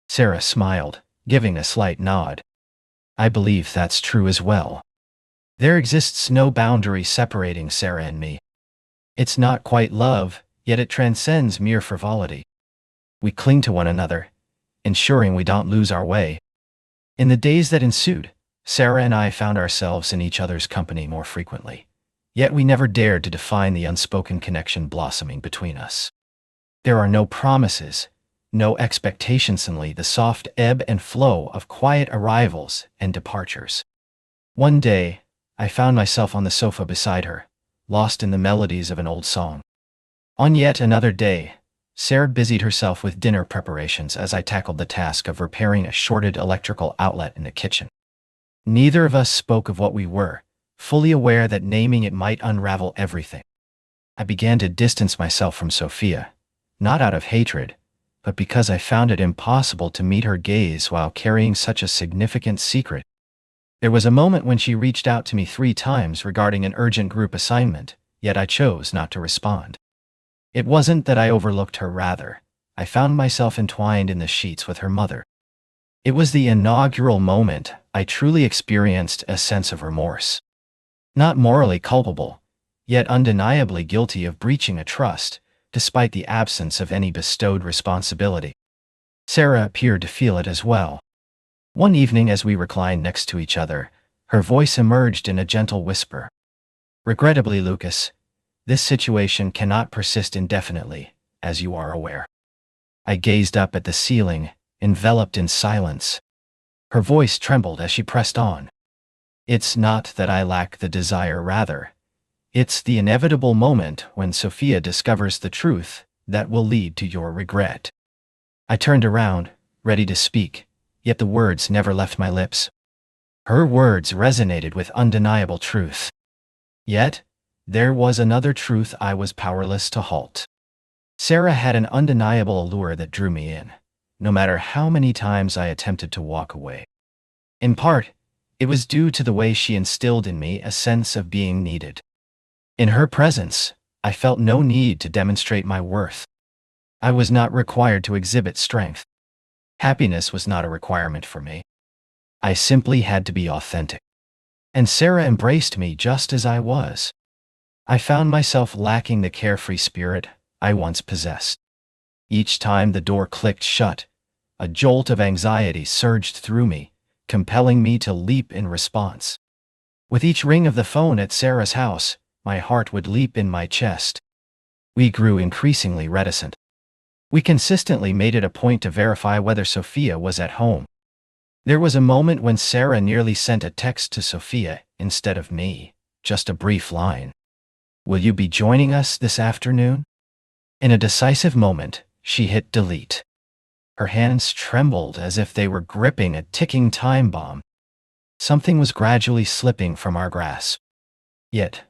S1: Sarah smiled, giving a slight nod. "I believe that's true as well. There exists no boundary separating Sarah and me. It's not quite love, yet it transcends mere frivolity. We cling to one another, ensuring we don't lose our way." In the days that ensued, Sarah and I found ourselves in each other's company more frequently, yet we never dared to define the unspoken connection blossoming between us. There are no promises, no expectations, only the soft ebb and flow of quiet arrivals and departures. One day, I found myself on the sofa beside her, lost in the melodies of an old song. On yet another day, Sarah busied herself with dinner preparations as I tackled the task of repairing a shorted electrical outlet in the kitchen. Neither of us spoke of what we were, fully aware that naming it might unravel everything. I began to distance myself from Sophia, not out of hatred, but because I found it impossible to meet her gaze while carrying such a significant secret. There was a moment when she reached out to me 3 times regarding an urgent group assignment, yet I chose not to respond. It wasn't that I overlooked her, rather, I found myself entwined in the sheets with her mother. It was the inaugural moment I truly experienced a sense of remorse. Not morally culpable, yet undeniably guilty of breaching a trust, despite the absence of any bestowed responsibility. Sarah appeared to feel it as well. One evening as we reclined next to each other, Her voice emerged in a gentle whisper. Regrettably, Lucas, this situation cannot persist indefinitely, as you are aware. I gazed up at the ceiling, enveloped in silence. Her voice trembled as she pressed on. It's not that I lack the desire, rather. It's the inevitable moment when Sophia discovers the truth that will lead to your regret. I turned around, ready to speak, yet the words never left my lips. Her words resonated with undeniable truth. Yet, there was another truth I was powerless to halt. Sarah had an undeniable allure that drew me in, no matter how many times I attempted to walk away. In part, it was due to the way she instilled in me a sense of being needed. In her presence, I felt no need to demonstrate my worth. I was not required to exhibit strength. Happiness was not a requirement for me. I simply had to be authentic. And Sarah embraced me just as I was. I found myself lacking the carefree spirit I once possessed. Each time the door clicked shut, a jolt of anxiety surged through me, compelling me to leap in response. With each ring of the phone at Sarah's house, my heart would leap in my chest. We grew increasingly reticent. We consistently made it a point to verify whether Sophia was at home. There was a moment when Sarah nearly sent a text to Sophia instead of me, just a brief line. Will you be joining us this afternoon? In a decisive moment, she hit delete. Her hands trembled as if they were gripping a ticking time bomb. Something was gradually slipping from our grasp. Yet,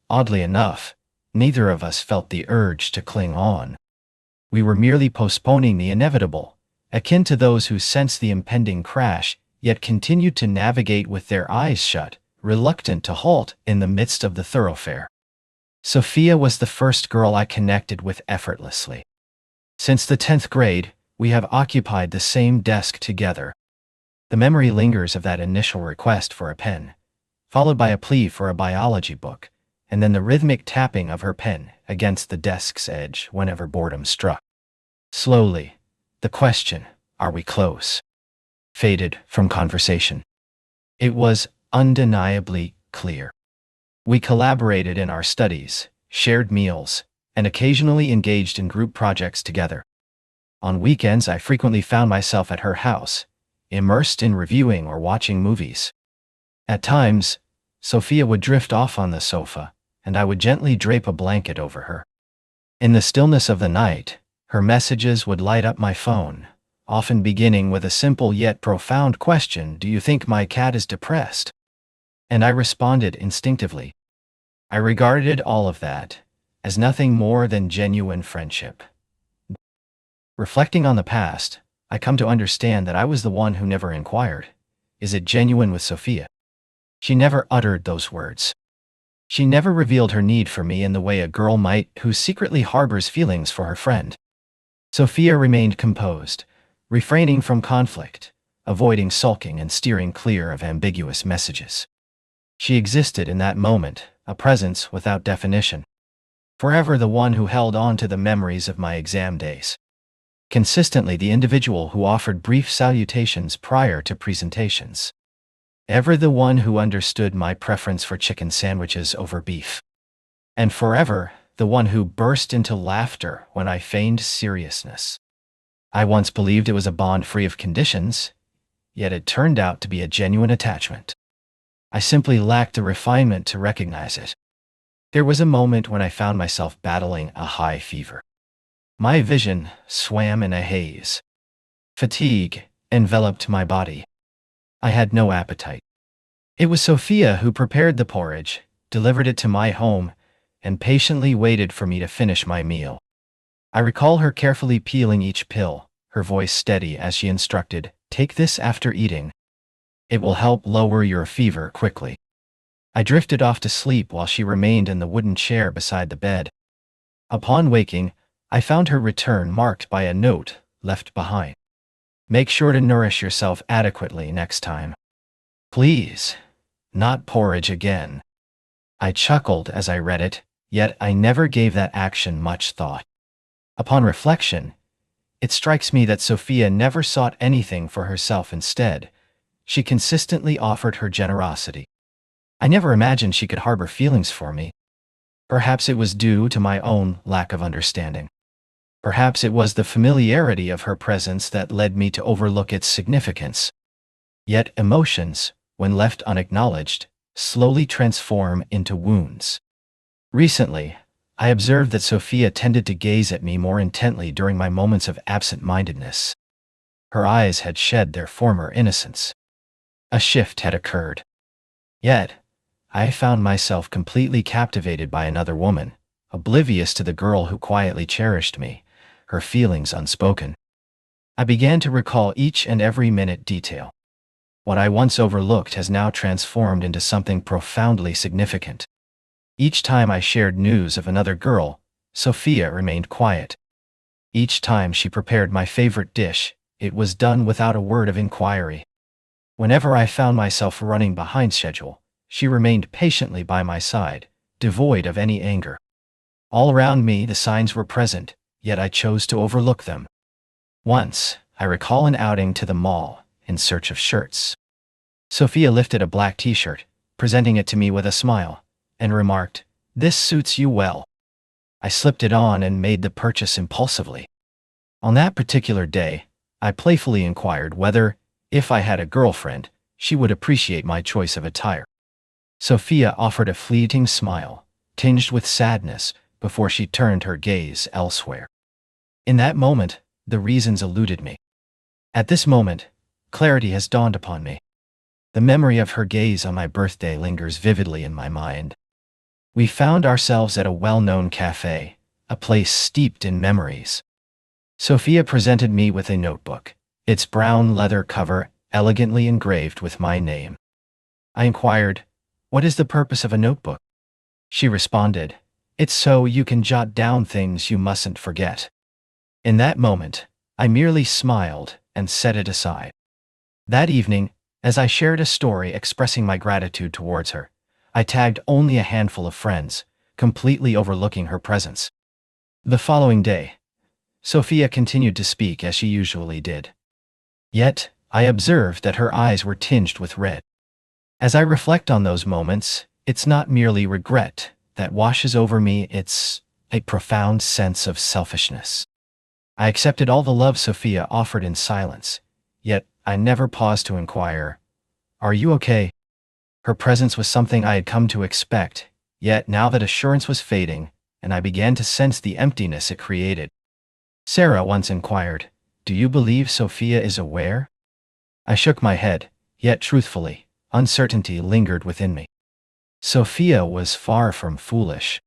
S1: oddly enough, neither of us felt the urge to cling on. We were merely postponing the inevitable, akin to those who sense the impending crash, yet continued to navigate with their eyes shut, reluctant to halt in the midst of the thoroughfare. Sophia was the first girl I connected with effortlessly. Since the 10th grade, we have occupied the same desk together. The memory lingers of that initial request for a pen, followed by a plea for a biology book, and then the rhythmic tapping of her pen against the desk's edge whenever boredom struck. Slowly, the question, "Are we close?" faded from conversation. It was undeniably clear. We collaborated in our studies, shared meals, and occasionally engaged in group projects together. On weekends, I frequently found myself at her house, immersed in reviewing or watching movies. At times, Sophia would drift off on the sofa, and I would gently drape a blanket over her. In the stillness of the night, her messages would light up my phone, often beginning with a simple yet profound question, "Do you think my cat is depressed?" And I responded instinctively. I regarded all of that as nothing more than genuine friendship. Reflecting on the past, I come to understand that I was the one who never inquired, "Is it genuine with Sophia?" She never uttered those words. She never revealed her need for me in the way a girl might who secretly harbors feelings for her friend. Sophia remained composed, refraining from conflict, avoiding sulking and steering clear of ambiguous messages. She existed in that moment, a presence without definition. Forever the one who held on to the memories of my exam days. Consistently the individual who offered brief salutations prior to presentations. Ever the one who understood my preference for chicken sandwiches over beef. And forever the one who burst into laughter when I feigned seriousness. I once believed it was a bond free of conditions, yet it turned out to be a genuine attachment. I simply lacked the refinement to recognize it. There was a moment when I found myself battling a high fever. My vision swam in a haze. Fatigue enveloped my body. I had no appetite. It was Sophia who prepared the porridge, delivered it to my home, and patiently waited for me to finish my meal. I recall her carefully peeling each pill, her voice steady as she instructed, "Take this after eating. It will help lower your fever quickly." I drifted off to sleep while she remained in the wooden chair beside the bed. Upon waking, I found her return marked by a note left behind. "Make sure to nourish yourself adequately next time. Please, not porridge again." I chuckled as I read it, yet I never gave that action much thought. Upon reflection, it strikes me that Sophia never sought anything for herself. Instead, she consistently offered her generosity. I never imagined she could harbor feelings for me. Perhaps it was due to my own lack of understanding. Perhaps it was the familiarity of her presence that led me to overlook its significance. Yet emotions, when left unacknowledged, slowly transform into wounds. Recently, I observed that Sophia tended to gaze at me more intently during my moments of absent-mindedness. Her eyes had shed their former innocence. A shift had occurred. Yet, I found myself completely captivated by another woman, oblivious to the girl who quietly cherished me, her feelings unspoken. I began to recall each and every minute detail. What I once overlooked has now transformed into something profoundly significant. Each time I shared news of another girl, Sophia remained quiet. Each time she prepared my favorite dish, it was done without a word of inquiry. Whenever I found myself running behind schedule, she remained patiently by my side, devoid of any anger. All around me the signs were present, yet I chose to overlook them. Once, I recall an outing to the mall, in search of shirts. Sophia lifted a black t-shirt, presenting it to me with a smile, and remarked, "This suits you well." I slipped it on and made the purchase impulsively. On that particular day, I playfully inquired whether, if I had a girlfriend, she would appreciate my choice of attire. Sophia offered a fleeting smile, tinged with sadness, before she turned her gaze elsewhere. In that moment, the reasons eluded me. At this moment, clarity has dawned upon me. The memory of her gaze on my birthday lingers vividly in my mind. We found ourselves at a well-known cafe, a place steeped in memories. Sophia presented me with a notebook, its brown leather cover elegantly engraved with my name. I inquired, "What is the purpose of a notebook?" She responded, "It's so you can jot down things you mustn't forget." In that moment, I merely smiled and set it aside. That evening, as I shared a story expressing my gratitude towards her, I tagged only a handful of friends, completely overlooking her presence. The following day, Sophia continued to speak as she usually did. Yet, I observed that her eyes were tinged with red. As I reflect on those moments, it's not merely regret that washes over me, it's a profound sense of selfishness. I accepted all the love Sophia offered in silence, yet I never paused to inquire, "Are you okay?" Her presence was something I had come to expect, yet now that assurance was fading, and I began to sense the emptiness it created. Sarah once inquired, "Do you believe Sophia is aware?" I shook my head, yet truthfully, uncertainty lingered within me. Sophia was far from foolish.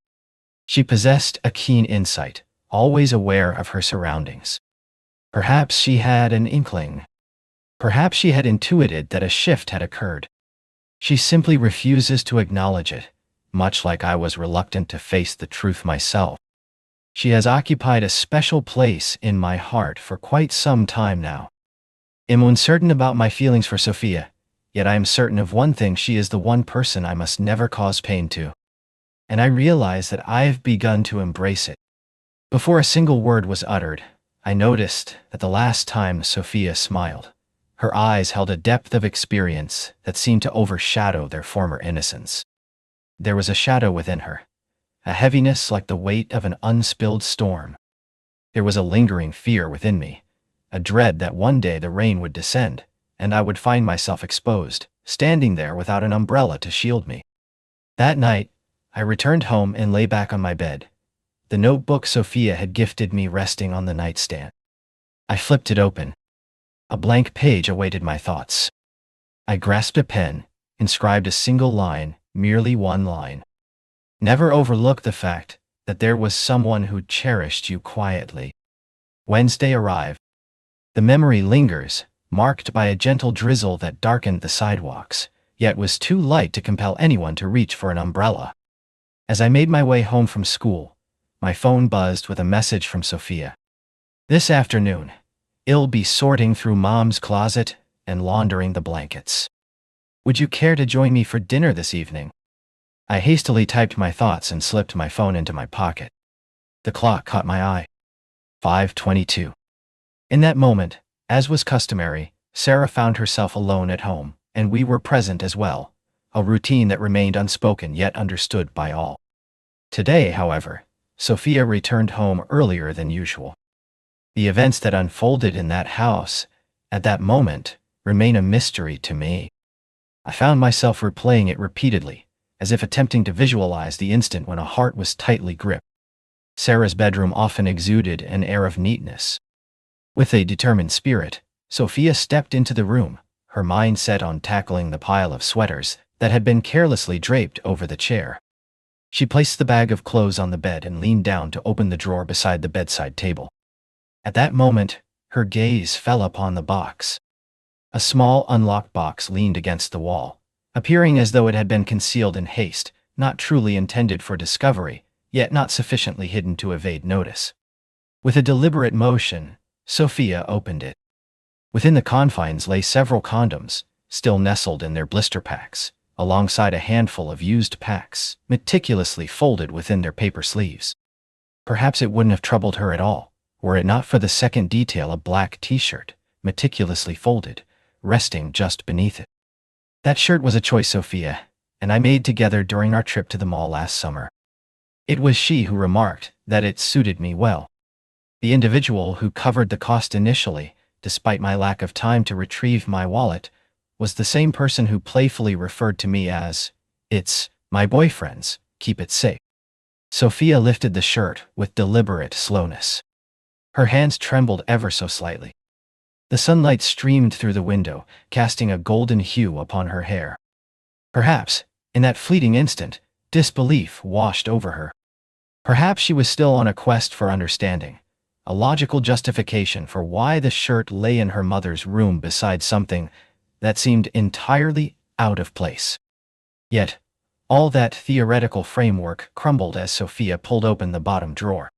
S1: She possessed a keen insight, always aware of her surroundings. Perhaps she had an inkling. Perhaps she had intuited that a shift had occurred. She simply refuses to acknowledge it, much like I was reluctant to face the truth myself. She has occupied a special place in my heart for quite some time now. I'm uncertain about my feelings for Sophia, yet I am certain of one thing: she is the one person I must never cause pain to. And I realize that I have begun to embrace it. Before a single word was uttered, I noticed that the last time Sophia smiled, her eyes held a depth of experience that seemed to overshadow their former innocence. There was a shadow within her, a heaviness like the weight of an unspilled storm. There was a lingering fear within me, a dread that one day the rain would descend, and I would find myself exposed, standing there without an umbrella to shield me. That night, I returned home and lay back on my bed, the notebook Sophia had gifted me resting on the nightstand. I flipped it open. A blank page awaited my thoughts. I grasped a pen, inscribed a single line, merely one line. "Never overlook the fact that there was someone who cherished you quietly." Wednesday arrived. The memory lingers, marked by a gentle drizzle that darkened the sidewalks, yet was too light to compel anyone to reach for an umbrella. As I made my way home from school, my phone buzzed with a message from Sophia. "This afternoon, I'll be sorting through Mom's closet and laundering the blankets. Would you care to join me for dinner this evening?" I hastily typed my thoughts and slipped my phone into my pocket. The clock caught my eye. 5:22. In that moment, as was customary, Sarah found herself alone at home, and we were present as well, a routine that remained unspoken yet understood by all. Today, however, Sophia returned home earlier than usual. The events that unfolded in that house, at that moment, remain a mystery to me. I found myself replaying it repeatedly, as if attempting to visualize the instant when a heart was tightly gripped. Sarah's bedroom often exuded an air of neatness. With a determined spirit, Sophia stepped into the room, her mind set on tackling the pile of sweaters that had been carelessly draped over the chair. She placed the bag of clothes on the bed and leaned down to open the drawer beside the bedside table. At that moment, her gaze fell upon the box. A small, unlocked box leaned against the wall, appearing as though it had been concealed in haste, not truly intended for discovery, yet not sufficiently hidden to evade notice. With a deliberate motion, Sophia opened it. Within the confines lay several condoms, still nestled in their blister packs, alongside a handful of used packs, meticulously folded within their paper sleeves. Perhaps it wouldn't have troubled her at all, were it not for the second detail, a black t-shirt, meticulously folded, resting just beneath it. That shirt was a choice Sophia and I made together during our trip to the mall last summer. It was she who remarked that it suited me well. The individual who covered the cost initially, despite my lack of time to retrieve my wallet, was the same person who playfully referred to me as, "It's my boyfriend's, keep it safe." Sophia lifted the shirt with deliberate slowness. Her hands trembled ever so slightly. The sunlight streamed through the window, casting a golden hue upon her hair. Perhaps, in that fleeting instant, disbelief washed over her. Perhaps she was still on a quest for understanding, a logical justification for why the shirt lay in her mother's room beside something that seemed entirely out of place. Yet, all that theoretical framework crumbled as Sophia pulled open the bottom drawer.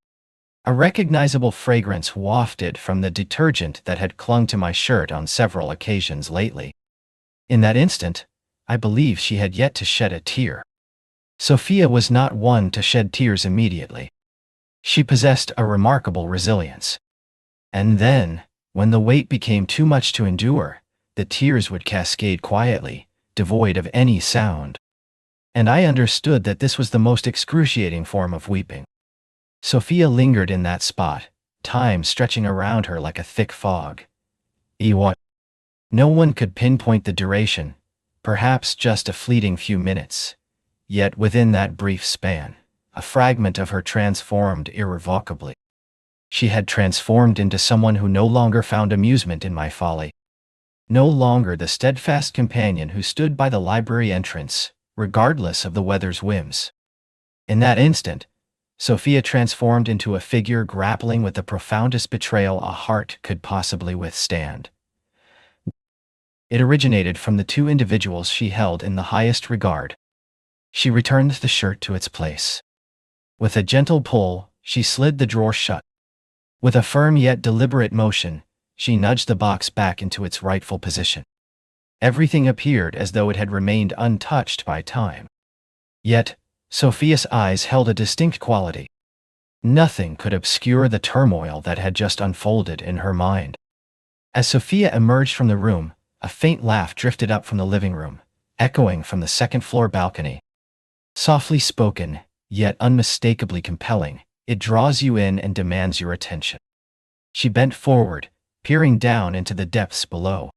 S1: A recognizable fragrance wafted from the detergent that had clung to my shirt on several occasions lately. In that instant, I believe she had yet to shed a tear. Sophia was not one to shed tears immediately. She possessed a remarkable resilience. And then, when the weight became too much to endure, the tears would cascade quietly, devoid of any sound. And I understood that this was the most excruciating form of weeping. Sophia lingered in that spot, time stretching around her like a thick fog. What? No one could pinpoint the duration, perhaps just a fleeting few minutes. Yet within that brief span, a fragment of her transformed irrevocably. She had transformed into someone who no longer found amusement in my folly. No longer the steadfast companion who stood by the library entrance, regardless of the weather's whims. In that instant, Sophia transformed into a figure grappling with the profoundest betrayal a heart could possibly withstand. It originated from the two individuals she held in the highest regard. She returned the shirt to its place. With a gentle pull, she slid the drawer shut. With a firm yet deliberate motion, she nudged the box back into its rightful position. Everything appeared as though it had remained untouched by time. Yet, Sophia's eyes held a distinct quality. Nothing could obscure the turmoil that had just unfolded in her mind. As Sophia emerged from the room, a faint laugh drifted up from the living room, echoing from the second-floor balcony. Softly spoken, yet unmistakably compelling, it draws you in and demands your attention. She bent forward, peering down into the depths below.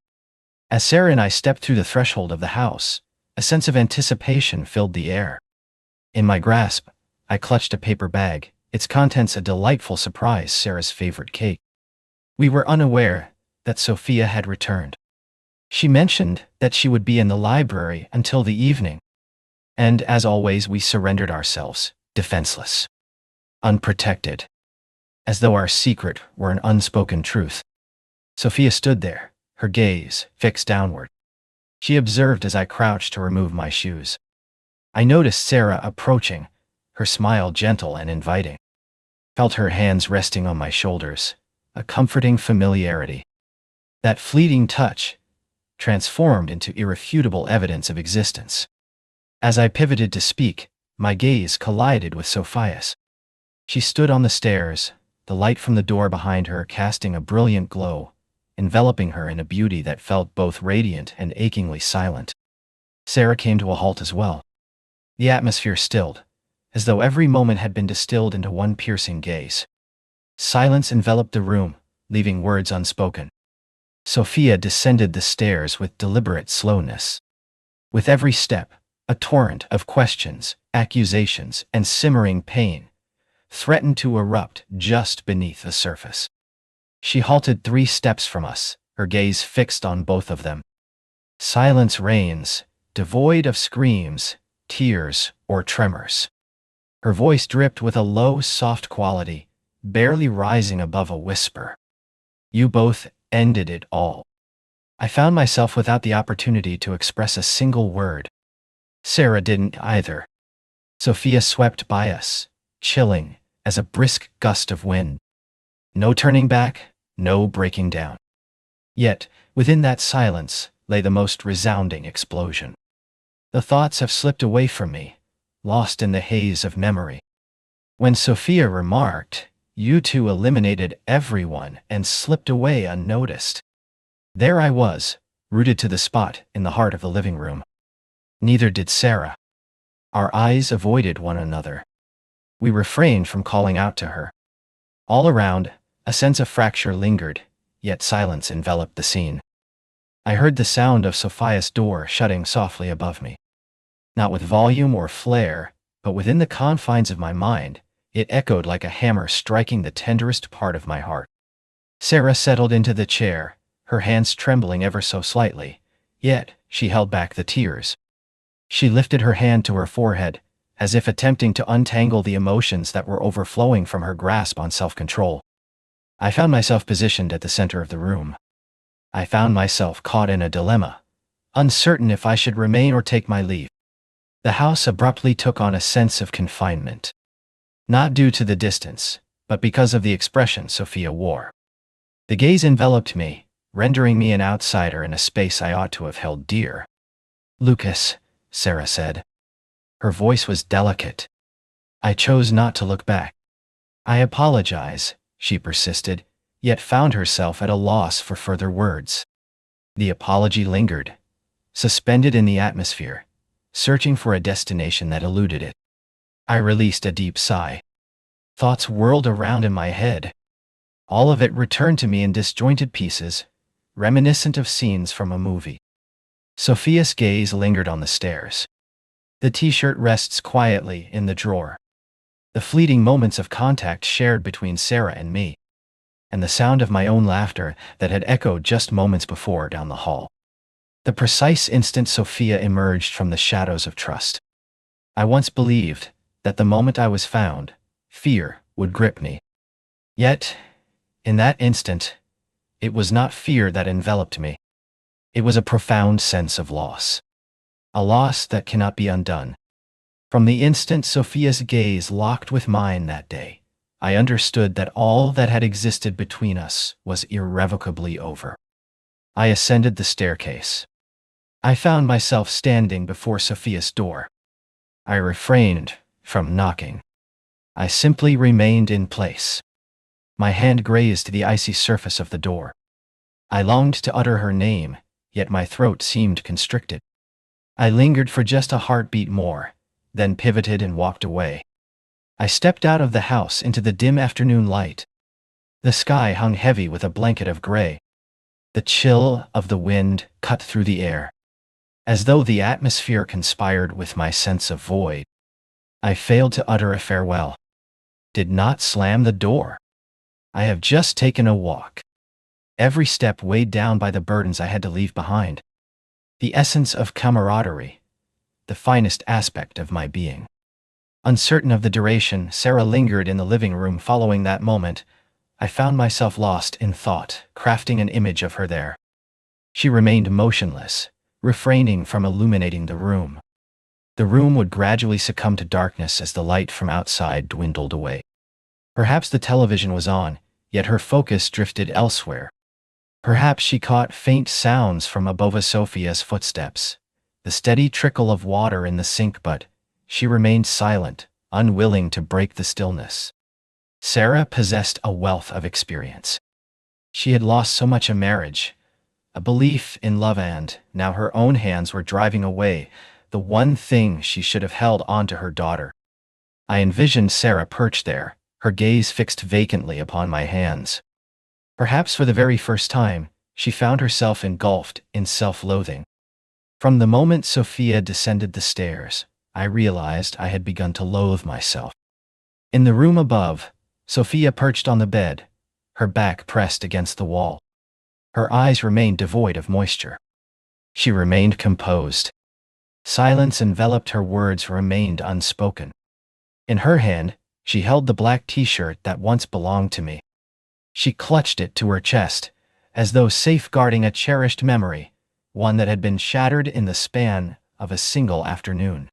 S1: As Sarah and I stepped through the threshold of the house, a sense of anticipation filled the air. In my grasp, I clutched a paper bag, its contents a delightful surprise, Sarah's favorite cake. We were unaware that Sophia had returned. She mentioned that she would be in the library until the evening. And as always, we surrendered ourselves, defenseless, unprotected, as though our secret were an unspoken truth. Sophia stood there, her gaze fixed downward. She observed as I crouched to remove my shoes. I noticed Sarah approaching, her smile gentle and inviting. Felt her hands resting on my shoulders, a comforting familiarity. That fleeting touch transformed into irrefutable evidence of existence. As I pivoted to speak, my gaze collided with Sophia's. She stood on the stairs, the light from the door behind her casting a brilliant glow, enveloping her in a beauty that felt both radiant and achingly silent. Sarah came to a halt as well. The atmosphere stilled, as though every moment had been distilled into one piercing gaze. Silence enveloped the room, leaving words unspoken. Sophia descended the stairs with deliberate slowness. With every step, a torrent of questions, accusations, and simmering pain threatened to erupt just beneath the surface. She halted 3 steps from us, her gaze fixed on both of them. Silence reigns, devoid of screams, tears, or tremors. Her voice dripped with a low, soft quality, barely rising above a whisper. "You both ended it all." I found myself without the opportunity to express a single word. Sarah didn't either. Sophia swept by us, chilling as a brisk gust of wind. No turning back, no breaking down. Yet, within that silence lay the most resounding explosion. The thoughts have slipped away from me, lost in the haze of memory. When Sophia remarked, "You two eliminated everyone and slipped away unnoticed," there I was, rooted to the spot in the heart of the living room. Neither did Sarah. Our eyes avoided one another. We refrained from calling out to her. All around, a sense of fracture lingered, yet silence enveloped the scene. I heard the sound of Sophia's door shutting softly above me. Not with volume or flair, but within the confines of my mind, it echoed like a hammer striking the tenderest part of my heart. Sarah settled into the chair, her hands trembling ever so slightly, yet she held back the tears. She lifted her hand to her forehead, as if attempting to untangle the emotions that were overflowing from her grasp on self-control. I found myself positioned at the center of the room. I found myself caught in a dilemma, uncertain if I should remain or take my leave. The house abruptly took on a sense of confinement. Not due to the distance, but because of the expression Sophia wore. The gaze enveloped me, rendering me an outsider in a space I ought to have held dear. "Lucas," Sarah said. Her voice was delicate. I chose not to look back. "I apologize," she persisted, yet found herself at a loss for further words. The apology lingered, suspended in the atmosphere, searching for a destination that eluded it. I released a deep sigh. Thoughts whirled around in my head. All of it returned to me in disjointed pieces, reminiscent of scenes from a movie. Sophia's gaze lingered on the stairs. The t-shirt rests quietly in the drawer. The fleeting moments of contact shared between Sarah and me. And the sound of my own laughter that had echoed just moments before down the hall. The precise instant Sophia emerged from the shadows of trust. I once believed that the moment I was found, fear would grip me. Yet, in that instant, it was not fear that enveloped me. It was a profound sense of loss. A loss that cannot be undone. From the instant Sophia's gaze locked with mine that day, I understood that all that had existed between us was irrevocably over. I ascended the staircase. I found myself standing before Sophia's door. I refrained from knocking. I simply remained in place. My hand grazed the icy surface of the door. I longed to utter her name, yet my throat seemed constricted. I lingered for just a heartbeat more, then pivoted and walked away. I stepped out of the house into the dim afternoon light. The sky hung heavy with a blanket of gray. The chill of the wind cut through the air, as though the atmosphere conspired with my sense of void. I failed to utter a farewell. Did not slam the door. I have just taken a walk. Every step weighed down by the burdens I had to leave behind. The essence of camaraderie, the finest aspect of my being. Uncertain of the duration Sarah lingered in the living room following that moment, I found myself lost in thought, crafting an image of her there. She remained motionless, refraining from illuminating the room. The room would gradually succumb to darkness as the light from outside dwindled away. Perhaps the television was on, yet her focus drifted elsewhere. Perhaps she caught faint sounds from above Sophia's footsteps, the steady trickle of water in the sink, but she remained silent, unwilling to break the stillness. Sarah possessed a wealth of experience. She had lost so much in marriage, a belief in love, and now her own hands were driving away the one thing she should have held onto her daughter. I envisioned Sarah perched there, her gaze fixed vacantly upon my hands. Perhaps for the very first time, she found herself engulfed in self-loathing. From the moment Sophia descended the stairs, I realized I had begun to loathe myself. In the room above, Sophia perched on the bed, her back pressed against the wall. Her eyes remained devoid of moisture. She remained composed. Silence enveloped her, words remained unspoken. In her hand, she held the black t-shirt that once belonged to me. She clutched it to her chest, as though safeguarding a cherished memory, one that had been shattered in the span of a single afternoon.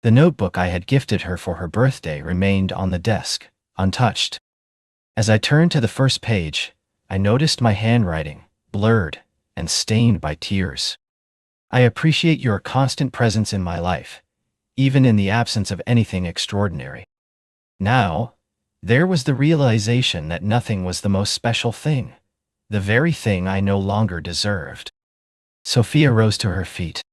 S1: The notebook I had gifted her for her birthday remained on the desk, untouched. As I turned to the first page, I noticed my handwriting, blurred and stained by tears. I appreciate your constant presence in my life, even in the absence of anything extraordinary. Now, there was the realization that nothing was the most special thing, the very thing I no longer deserved. Sophia rose to her feet.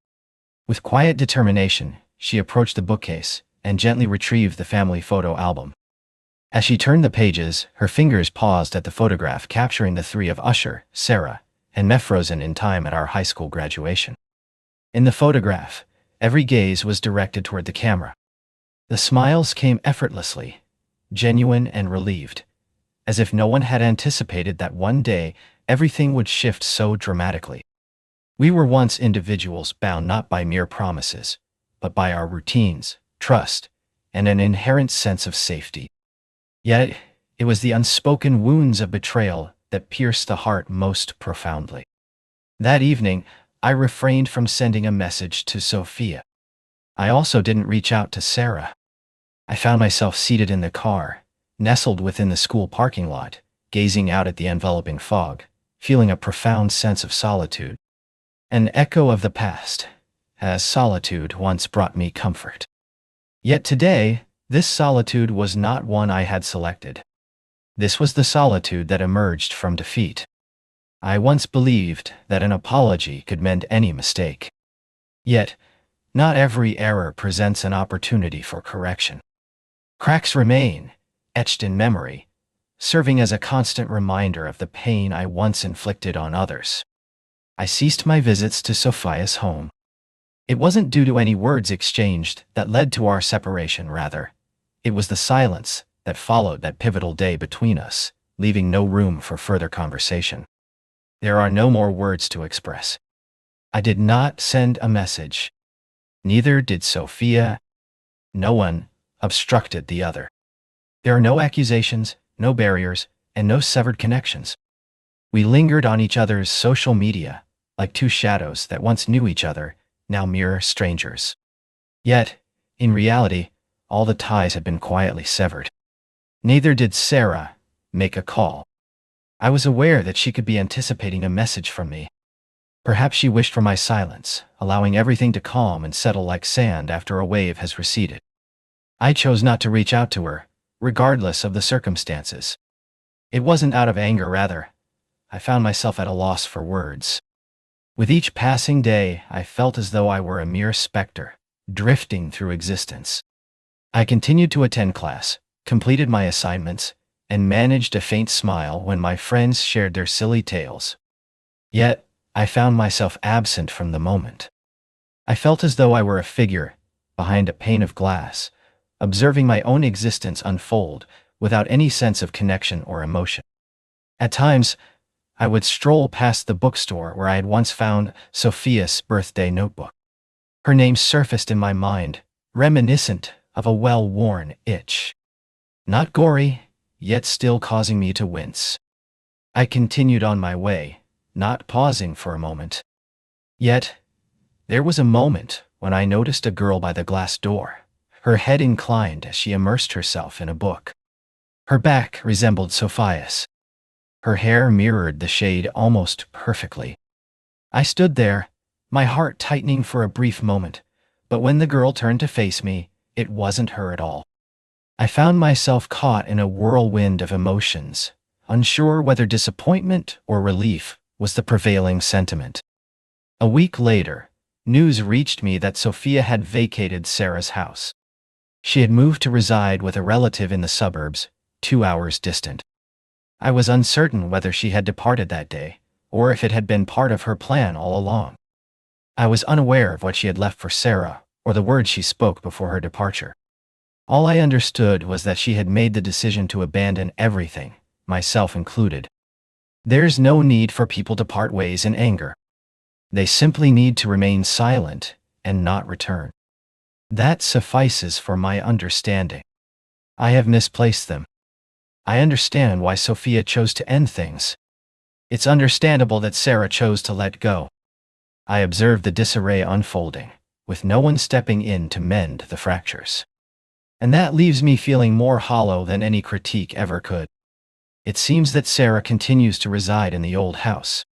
S1: With quiet determination, she approached the bookcase and gently retrieved the family photo album. As she turned the pages, her fingers paused at the photograph capturing the three of Usher, Sarah, and me frozen in time at our high school graduation. In the photograph, every gaze was directed toward the camera. The smiles came effortlessly, genuine and relieved, as if no one had anticipated that one day everything would shift so dramatically. We were once individuals bound not by mere promises, but by our routines, trust, and an inherent sense of safety. Yet, it was the unspoken wounds of betrayal that pierced the heart most profoundly. That evening, I refrained from sending a message to Sophia. I also didn't reach out to Sarah. I found myself seated in the car, nestled within the school parking lot, gazing out at the enveloping fog, feeling a profound sense of solitude. An echo of the past, as solitude once brought me comfort. Yet today, this solitude was not one I had selected. This was the solitude that emerged from defeat. I once believed that an apology could mend any mistake. Yet, not every error presents an opportunity for correction. Cracks remain, etched in memory, serving as a constant reminder of the pain I once inflicted on others. I ceased my visits to Sophia's home. It wasn't due to any words exchanged that led to our separation, rather. It was the silence that followed that pivotal day between us, leaving no room for further conversation. There are no more words to express. I did not send a message. Neither did Sophia. No one obstructed the other. There are no accusations, no barriers, and no severed connections. We lingered on each other's social media, like two shadows that once knew each other, now mere strangers. Yet, in reality, all the ties had been quietly severed. Neither did Sarah make a call. I was aware that she could be anticipating a message from me. Perhaps she wished for my silence, allowing everything to calm and settle like sand after a wave has receded. I chose not to reach out to her, regardless of the circumstances. It wasn't out of anger, rather. I found myself at a loss for words. With each passing day, I felt as though I were a mere specter, drifting through existence. I continued to attend class, completed my assignments, and managed a faint smile when my friends shared their silly tales. Yet, I found myself absent from the moment. I felt as though I were a figure behind a pane of glass, observing my own existence unfold without any sense of connection or emotion. At times, I would stroll past the bookstore where I had once found Sophia's birthday notebook. Her name surfaced in my mind, reminiscent of a well-worn itch. Not gory, yet still causing me to wince. I continued on my way, not pausing for a moment. Yet, there was a moment when I noticed a girl by the glass door, her head inclined as she immersed herself in a book. Her back resembled Sophia's. Her hair mirrored the shade almost perfectly. I stood there, my heart tightening for a brief moment, but when the girl turned to face me, it wasn't her at all. I found myself caught in a whirlwind of emotions, unsure whether disappointment or relief was the prevailing sentiment. A week later, news reached me that Sophia had vacated Sarah's house. She had moved to reside with a relative in the suburbs, 2 hours distant. I was uncertain whether she had departed that day, or if it had been part of her plan all along. I was unaware of what she had left for Sarah, or the words she spoke before her departure. All I understood was that she had made the decision to abandon everything, myself included. There's no need for people to part ways in anger. They simply need to remain silent and not return. That suffices for my understanding. I have misplaced them. I understand why Sophia chose to end things. It's understandable that Sarah chose to let go. I observed the disarray unfolding, with no one stepping in to mend the fractures. And that leaves me feeling more hollow than any critique ever could. It seems that Sarah continues to reside in the old house.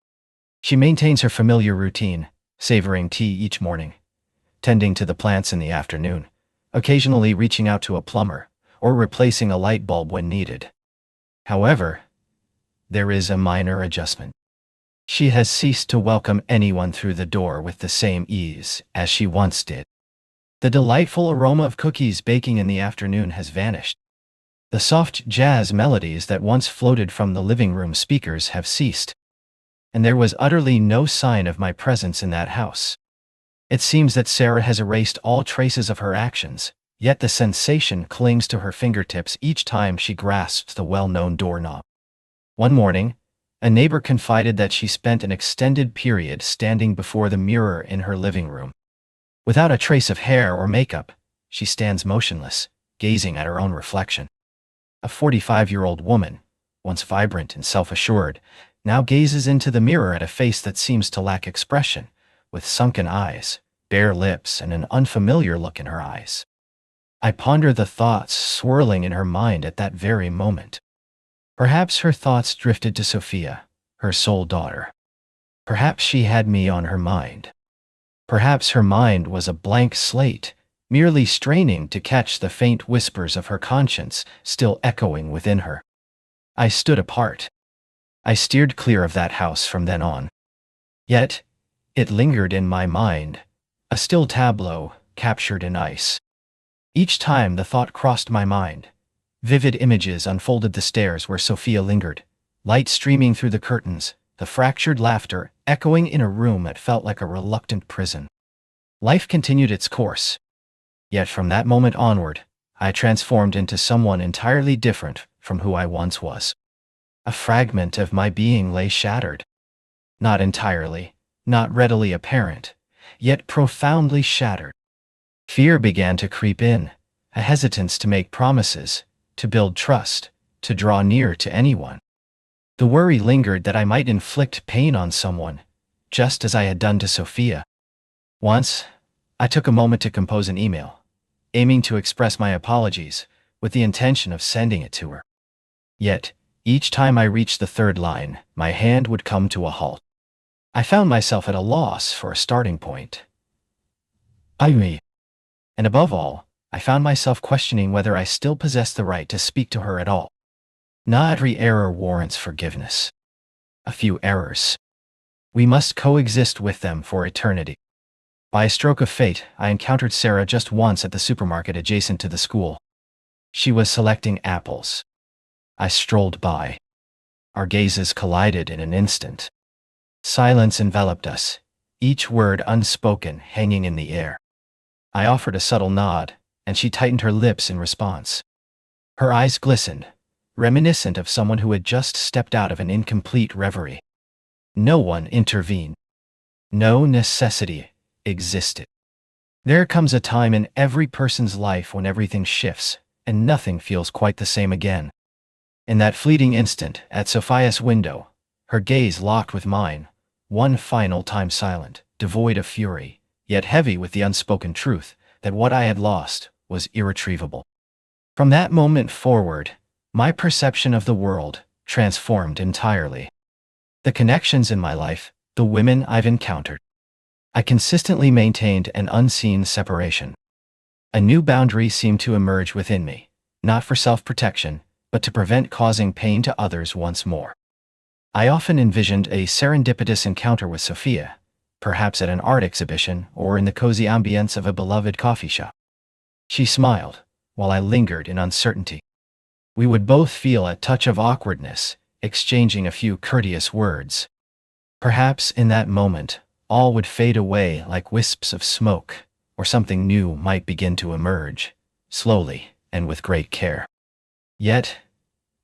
S1: She maintains her familiar routine, savoring tea each morning, tending to the plants in the afternoon, occasionally reaching out to a plumber, or replacing a light bulb when needed. However, there is a minor adjustment. She has ceased to welcome anyone through the door with the same ease as she once did. The delightful aroma of cookies baking in the afternoon has vanished. The soft jazz melodies that once floated from the living room speakers have ceased. And there was utterly no sign of my presence in that house. It seems that Sarah has erased all traces of her actions, yet the sensation clings to her fingertips each time she grasps the well-known doorknob. One morning, a neighbor confided that she spent an extended period standing before the mirror in her living room. Without a trace of hair or makeup, she stands motionless, gazing at her own reflection. A 45-year-old woman, once vibrant and self-assured, now gazes into the mirror at a face that seems to lack expression, with sunken eyes, bare lips, and an unfamiliar look in her eyes. I ponder the thoughts swirling in her mind at that very moment. Perhaps her thoughts drifted to Sophia, her sole daughter. Perhaps she had me on her mind. Perhaps her mind was a blank slate, merely straining to catch the faint whispers of her conscience still echoing within her. I stood apart. I steered clear of that house from then on. Yet, it lingered in my mind, a still tableau captured in ice. Each time the thought crossed my mind, vivid images unfolded: the stairs where Sophia lingered, light streaming through the curtains, the fractured laughter echoing in a room that felt like a reluctant prison. Life continued its course. Yet from that moment onward, I transformed into someone entirely different from who I once was. A fragment of my being lay shattered. Not entirely, not readily apparent, yet profoundly shattered. Fear began to creep in, a hesitance to make promises, to build trust, to draw near to anyone. The worry lingered that I might inflict pain on someone, just as I had done to Sophia. Once, I took a moment to compose an email, aiming to express my apologies, with the intention of sending it to her. Yet, each time I reached the third line, my hand would come to a halt. I found myself at a loss for a starting point. And above all, I found myself questioning whether I still possessed the right to speak to her at all. Not every error warrants forgiveness. A few errors. We must coexist with them for eternity. By a stroke of fate, I encountered Sarah just once at the supermarket adjacent to the school. She was selecting apples. I strolled by. Our gazes collided in an instant. Silence enveloped us, each word unspoken, hanging in the air. I offered a subtle nod, and she tightened her lips in response. Her eyes glistened, reminiscent of someone who had just stepped out of an incomplete reverie. No one intervened. No necessity existed. There comes a time in every person's life when everything shifts, and nothing feels quite the same again. In that fleeting instant, at Sophia's window, her gaze locked with mine, one final time silent, devoid of fury, yet heavy with the unspoken truth that what I had lost was irretrievable. From that moment forward, my perception of the world transformed entirely. The connections in my life, the women I've encountered. I consistently maintained an unseen separation. A new boundary seemed to emerge within me, not for self-protection, but but to prevent causing pain to others once more. I often envisioned a serendipitous encounter with Sophia, perhaps at an art exhibition or in the cozy ambience of a beloved coffee shop. She smiled, while I lingered in uncertainty. We would both feel a touch of awkwardness, exchanging a few courteous words. Perhaps in that moment, all would fade away like wisps of smoke, or something new might begin to emerge, slowly and with great care. Yet,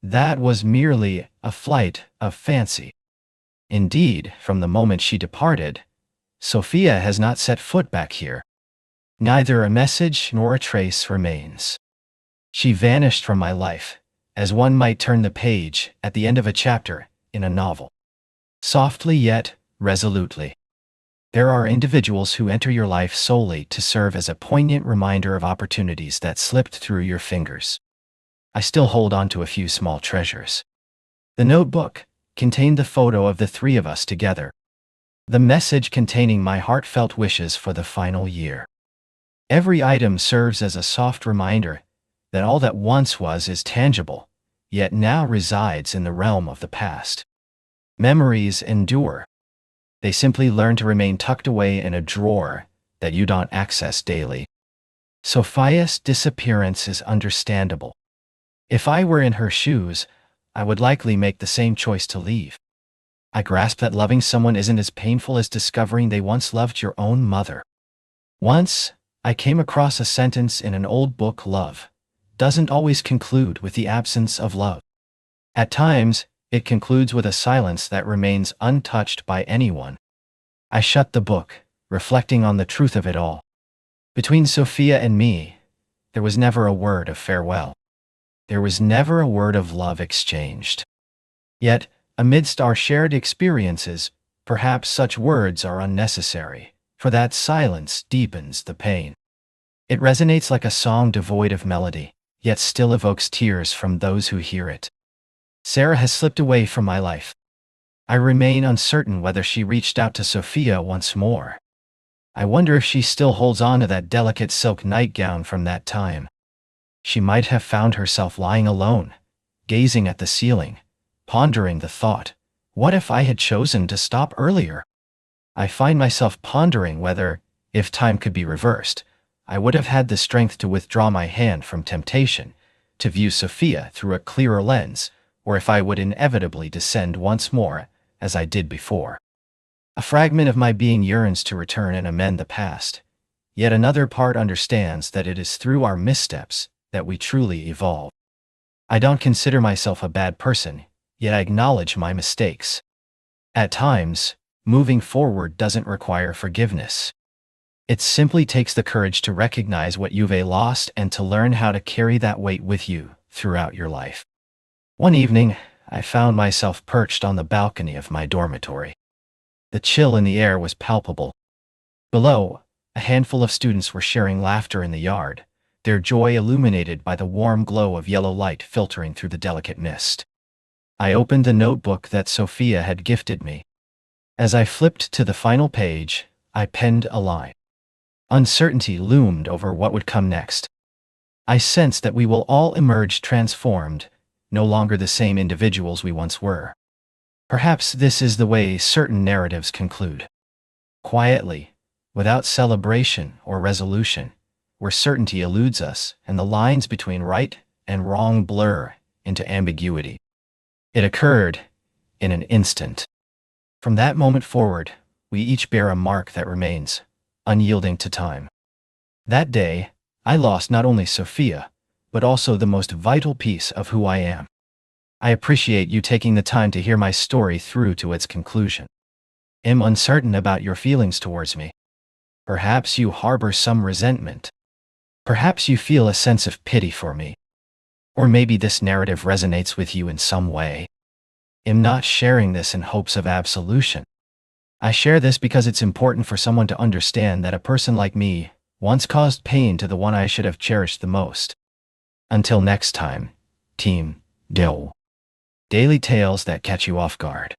S1: that was merely a flight of fancy. Indeed, from the moment she departed, Sophia has not set foot back here. Neither a message nor a trace remains. She vanished from my life, as one might turn the page at the end of a chapter in a novel. Softly yet resolutely. There are individuals who enter your life solely to serve as a poignant reminder of opportunities that slipped through your fingers. I still hold on to a few small treasures. The notebook contained the photo of the three of us together. The message containing my heartfelt wishes for the final year. Every item serves as a soft reminder that all that once was is tangible, yet now resides in the realm of the past. Memories endure. They simply learn to remain tucked away in a drawer that you don't access daily. Sophia's disappearance is understandable. If I were in her shoes, I would likely make the same choice to leave. I grasp that loving someone isn't as painful as discovering they once loved your own mother. Once, I came across a sentence in an old book: love doesn't always conclude with the absence of love. At times, it concludes with a silence that remains untouched by anyone. I shut the book, reflecting on the truth of it all. Between Sophia and me, there was never a word of farewell. There was never a word of love exchanged. Yet, amidst our shared experiences, perhaps such words are unnecessary, for that silence deepens the pain. It resonates like a song devoid of melody, yet still evokes tears from those who hear it. Sarah has slipped away from my life. I remain uncertain whether she reached out to Sophia once more. I wonder if she still holds on to that delicate silk nightgown from that time. She might have found herself lying alone, gazing at the ceiling, pondering the thought, what if I had chosen to stop earlier? I find myself pondering whether, if time could be reversed, I would have had the strength to withdraw my hand from temptation, to view Sophia through a clearer lens, or if I would inevitably descend once more, as I did before. A fragment of my being yearns to return and amend the past, yet another part understands that it is through our missteps that we truly evolve. I don't consider myself a bad person, yet I acknowledge my mistakes. At times, moving forward doesn't require forgiveness. It simply takes the courage to recognize what you've lost and to learn how to carry that weight with you throughout your life. One evening, I found myself perched on the balcony of my dormitory. The chill in the air was palpable. Below, a handful of students were sharing laughter in the yard, their joy illuminated by the warm glow of yellow light filtering through the delicate mist. I opened the notebook that Sophia had gifted me. As I flipped to the final page, I penned a line. Uncertainty loomed over what would come next. I sensed that we will all emerge transformed, no longer the same individuals we once were. Perhaps this is the way certain narratives conclude. Quietly, without celebration or resolution, where certainty eludes us and the lines between right and wrong blur into ambiguity. It occurred in an instant. From that moment forward, we each bear a mark that remains, unyielding to time. That day, I lost not only Sophia, but also the most vital piece of who I am. I appreciate you taking the time to hear my story through to its conclusion. I'm uncertain about your feelings towards me. Perhaps you harbor some resentment. Perhaps you feel a sense of pity for me. Or maybe this narrative resonates with you in some way. I'm not sharing this in hopes of absolution. I share this because it's important for someone to understand that a person like me once caused pain to the one I should have cherished the most. Until next time, Team Doe. Daily tales that catch you off guard.